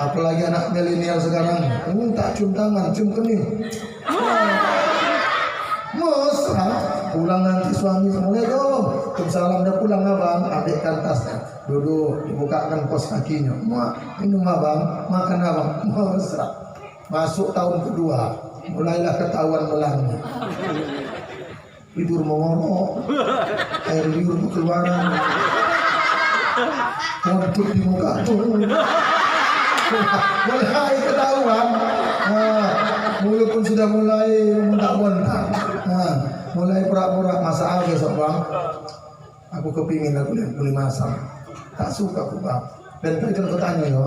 Apalagi anak milenial sekarang, tak cium tangan, cium kening. Mesra. Pulang nanti suami, Assalamualaikum. Salam dah pulang abang, ambilkan tasnya. Duduk, dibukakan kos kakinya. Minum abang, makan abang. Mesra. Masuk tahun kedua, mulailah ketahuan melangit. Tidur mengorok, air liur keluaran, ngontuk di muka tuh. Mulai ketahuan, mulut pun sudah mulai mentak-mentak. Mulai pura-pura masalah besok bang. Aku kepingin aku lihat beli masam. Tak suka aku bang. Dan tadi kan tanya ya.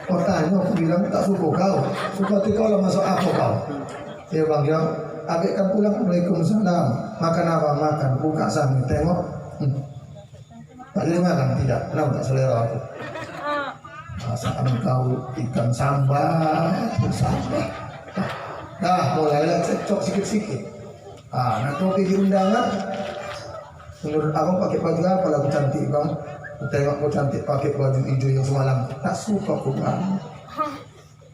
Kau tanya aku bilang tak suka kau. Suka kau lah masuk aku kau. Ya bang ya. Abik kan pulang, Waalaikumsalam. Makan apa? Makan. Buka sami. Tengok. Tak boleh makan? Tidak. Kenapa tak selera aku? Masakan kau ikan sambal. Dah mulailah cekcok sikit-sikit. Nanti mau pergi undangan. Menurut abang pakai baju apa lagu cantik bang? Tengok kau cantik pakai baju hijau yang semalam. Tak suka aku bang.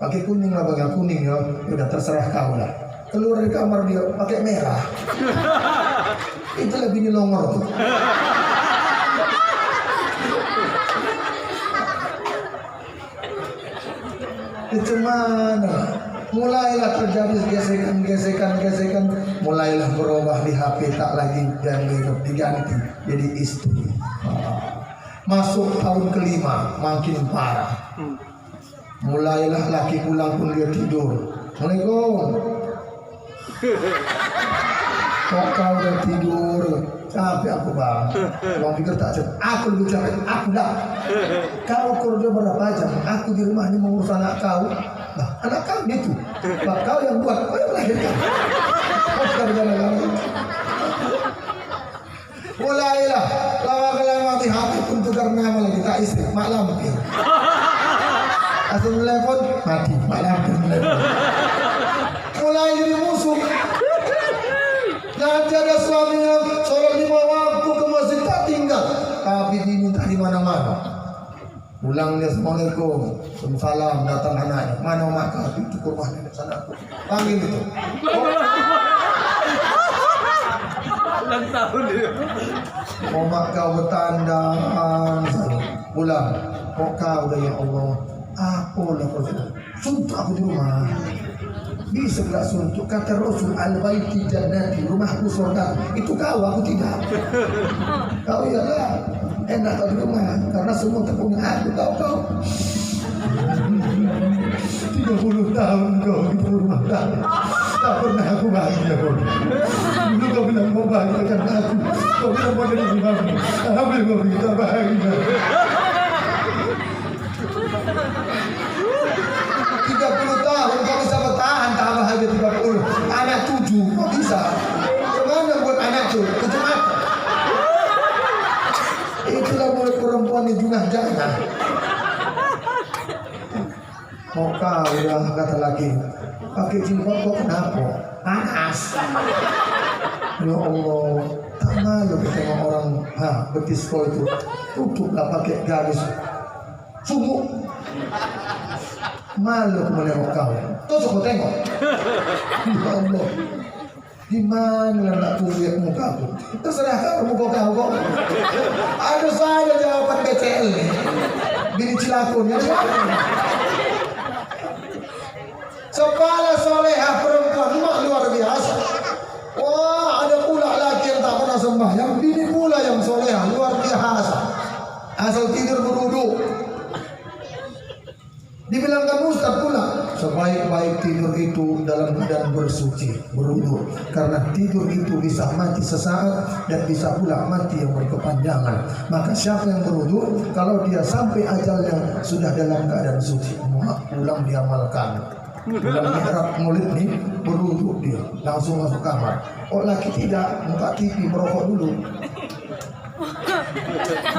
Pakai kuning lah bang, yang kuning ya. Udah terserah kau lah. Keluar dari kamar dia pakai merah. Itu lebih nyelongor tuh. Itu mana? Mulailah terjadi gesekan, mulailah berubah di HP, tak lagi dan diganti jadi istri. Masuk tahun kelima makin parah. Mulailah laki pulang pun dia tidur. Assalamualaikum. Kok kau udah tidur? Capek aku bang. Bang pikir tak capek. Aku lebih capek. Aku dah. Kau kerja berapa jam? Aku di rumah ini mengurus anak kau. Nah, anak kau itu. Bah, kau yang buat. Kau yang melahirkan. Kau sudah berjalan. Mulailah. Lama-lama di HP pun tukar nama lagi. Tak istri. Mak lampir. Asal telepon mati. Mak lampir. Mulai Pulang dia, Assalamualaikum, salam, datang anaknya, mana mak kau? Itu ke rumah nenek sana. Panggil itu. Ulang tahun dia. Oh mak kau bertandang, pulang. Oh kau dah ya Allah, apalah kau sudah. Suntuk aku di rumah. Bisa tak suntuk? Kata Rasul, al-baiti jannati, rumahku surga. Itu kau, aku tidak. Kau ialah enak kau di rumah, karena semua terpunya aku, kau. 30 tahun kau di rumah tangga, tak pernah aku bahagia kau. Dulu kau bilang mau bahagiakan aku, kau bilang mau jadi imamu. Alhamdulillah kau kita bahagia. 30 tahun kau bisa bertahan tak bahagia 30. Anak 7 kau bisa. Bagaimana buat anak tu? Kejumat. Itulah mulut perempuan yang junah jangan. Oh kau ya, kata lagi, pakai jilbab kau kenapa? Panas. Ya Allah, tak malu tengok orang betis kau itu. Tutuplah pakai garis sumuk. Malu aku menengok kau. Terus aku tengok. Ya Allah, gimana nak kulihat muka aku? Terserah kau muka kau kok. Ada saja jawaban BCL ni. Bini cilakunnya. Kepala soleha perempuan luar biasa. Wah, ada pula laki yang tak pernah sembahyang, bini pula yang soleha luar biasa. Asal tidur beruduk. Dibilang kamu Ustaz pula, sebaik-baik tidur itu dalam keadaan bersuci, beruduk. Karena tidur itu bisa mati sesaat dan bisa pula mati yang berkepanjangan. Maka siapa yang beruduk, kalau dia sampai ajalnya sudah dalam keadaan suci, pulang diamalkan. Pulang mihrab maulid ni beruduk dia, langsung masuk kamar. Oh laki tidak, buka TV merokok dulu.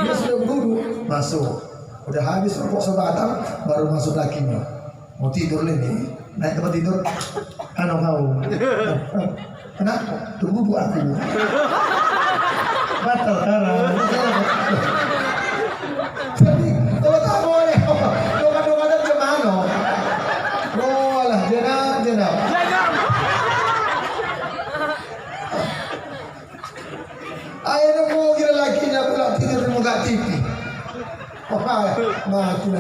Dia sudah beruduk, masuk. Udah habis rokok sebatang, baru masuk lakinya. Mau tidur lagi, naik tempat tidur. Ano kau? Kenapa? Beruduk aku. Batal karang. Jadi kalau tak boleh, doa-doa macam mana? Oh lah, jenab. Ayah mau kira lakinya pula tidur di muka TV. Maafin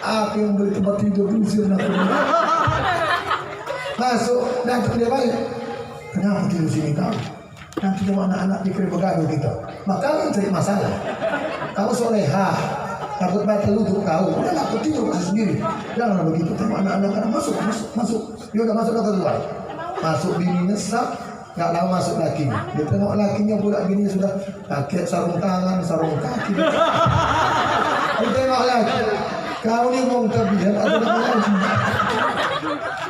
aku yang beli tempat tidur diusir aku. Masuk, nanti dia balik. Kenapa tidur sini kau? Nanti semua anak-anak dikira begaduh kita. Maka kau cari masalah. Kamu soleha, takut batal untuk kau. Udah aku tidur masih sendiri. Jangan begitu. Tengok anak-anak masuk. Dia udah masuk ke luar. Masuk bini nesap. Gak lama masuk laki. Dia tengok lakinya pula bini sudah pakai sarung tangan, sarung kaki. Dia tengok lagi. Kau ni mau terbiar atau lagi?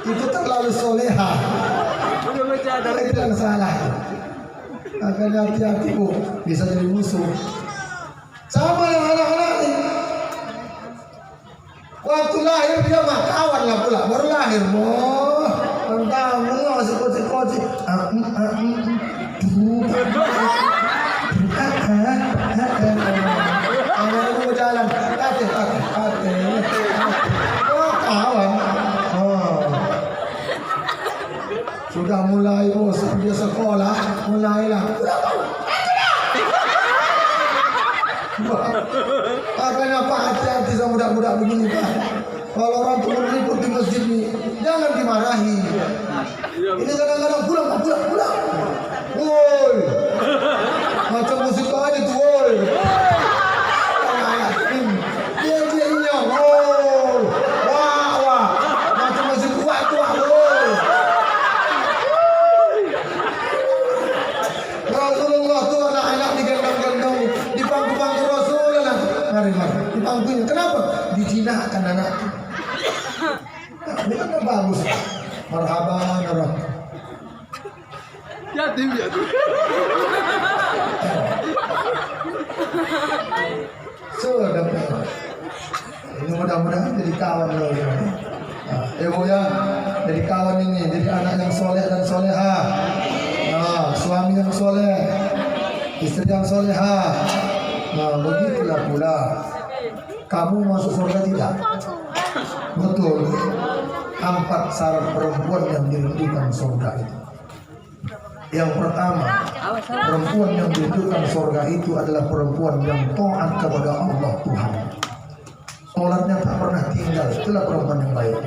Itu terlalu soleha. Itu yang salah. Makanya hati-hati bu, bisa jadi musuh. Sama yang anak-anak ini. Waktu lahir dia mah kawan lah pula. Baru lahir, boh. Tentang masih koci-koci. Anak itu jalan. Hati. Oh kawan. Sudah mulai bos, dia sekolah, mulailah. Kenapa hati-hati sama budak-budak begini Pak? Kalau orang tua ribut di masjid ini, jangan dimarahi. Ini kadang-kadang pulang. Woi, macam musik aja tuh, woi. Dia inyong, woi. Wah, macam musik tua, woi. Rasulullah tuh anak-anak digendong-gendong di pangku-pangku Rasulullah. Mari di pangkunya. Kenapa? Dijinakkan anak. Ini kan bagus. Marhaban orang. Yatim. Sudah. Ini mudah-mudahan jadi kawan loh. Bu ya, jadi kawan ini, jadi anak yang soleh dan soleha. Suami yang soleh, istri yang soleha. Begitulah pula. Kamu masuk surga tidak? Betul. 4 syarat perempuan yang dirindukan surga itu. Yang pertama, perempuan yang dirindukan surga itu adalah perempuan yang taat kepada Allah Tuhan. Sholatnya tak pernah tinggal, itulah perempuan yang baik.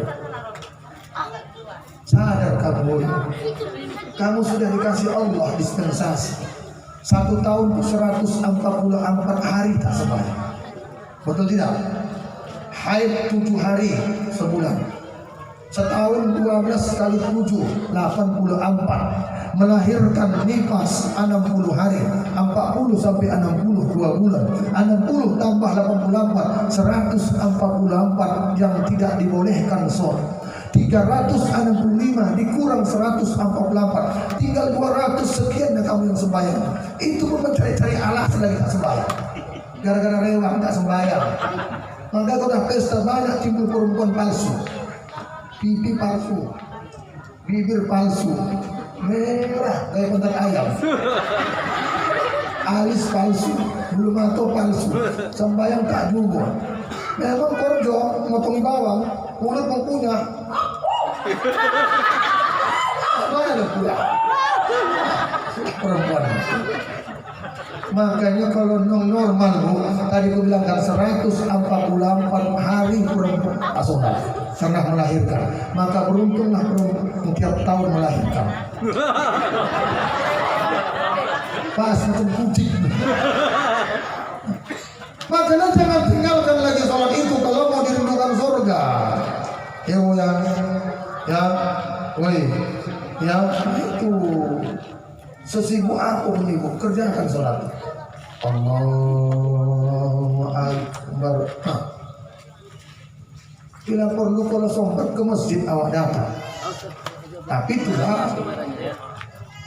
Sadar kamu sudah dikasih Allah dispensasi. 1 tahun 144 hari tak sembahyang. Betul tidak? Haid 7 hari sebulan. Setahun 12 kali 7 84. Melahirkan nifas 60 hari, 40 sampai 60 2 bulan. 60 tambah 84 144 yang tidak dibolehkan sholat. 365 dikurang 144, tinggal 200 sekian dan kamu yang sembahyang. Itu pun mencari-cari alasan lagi tak sembahyang, gara-gara rewang tak sembahyang. Maka kalau pesta banyak timbul perempuan palsu, pipi palsu, bibir palsu, merah kayak bentar ayam, alis palsu, bulu mata palsu, sembahyang tak juga. Memang korjo motong bawang, mulut punya. Mana pula perempuan? Makanya kalau normal tadi aku bilang kan 144 hari perempuan asonal pernah melahirkan, maka beruntunglah perempuan tiap tahun melahirkan. Pas macam kucing. Makanya jangan tinggalkan lagi sholat itu kalau mau dirindukan surga. Itu sesibuk aku menyibuk kerjakan sholat. Allahu Akbar. Bila perlu kalau sempat ke masjid awak datang. Tapi itulah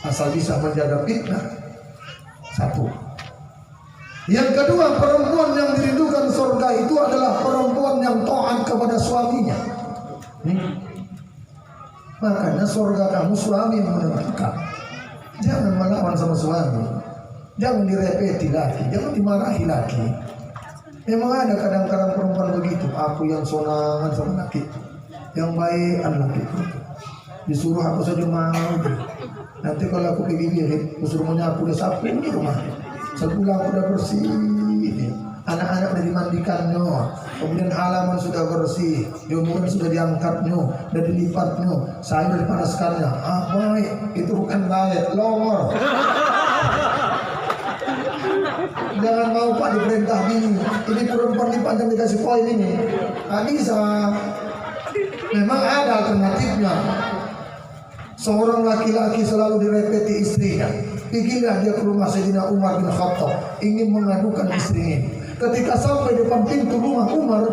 asal bisa menjaga fitnah. 1. Yang kedua, perempuan yang dirindukan surga itu adalah perempuan yang taat kepada suaminya. Makanya surga kamu suami yang menentukan. Jangan melawan sama suami, jangan direpeti lagi, jangan dimarahi lagi. Memang ada kadang-kadang perempuan begitu. Aku yang sonangan sama laki, yang baik adalah laki. Disuruh aku saja mau. Nanti kalau aku pergi disuruh menyapu dan sapu di rumah. Sebulan sudah bersih, anak-anak sudah dimandikannya, kemudian halaman sudah bersih, jemuran sudah diangkatnya, dan dilipatnya, saya sudah dipanaskannya. Baik, itu bukan baik, longor. Jangan mau Pak diperintah ini perempuan dipandang dikasih poin ini. Nggak bisa. Memang ada alternatifnya. Seorang laki-laki selalu direpeti istrinya. Pergilah dia ke rumah Sayyidina Umar bin Khattab, ingin mengadukan istrinya. Ketika sampai depan pintu rumah Umar,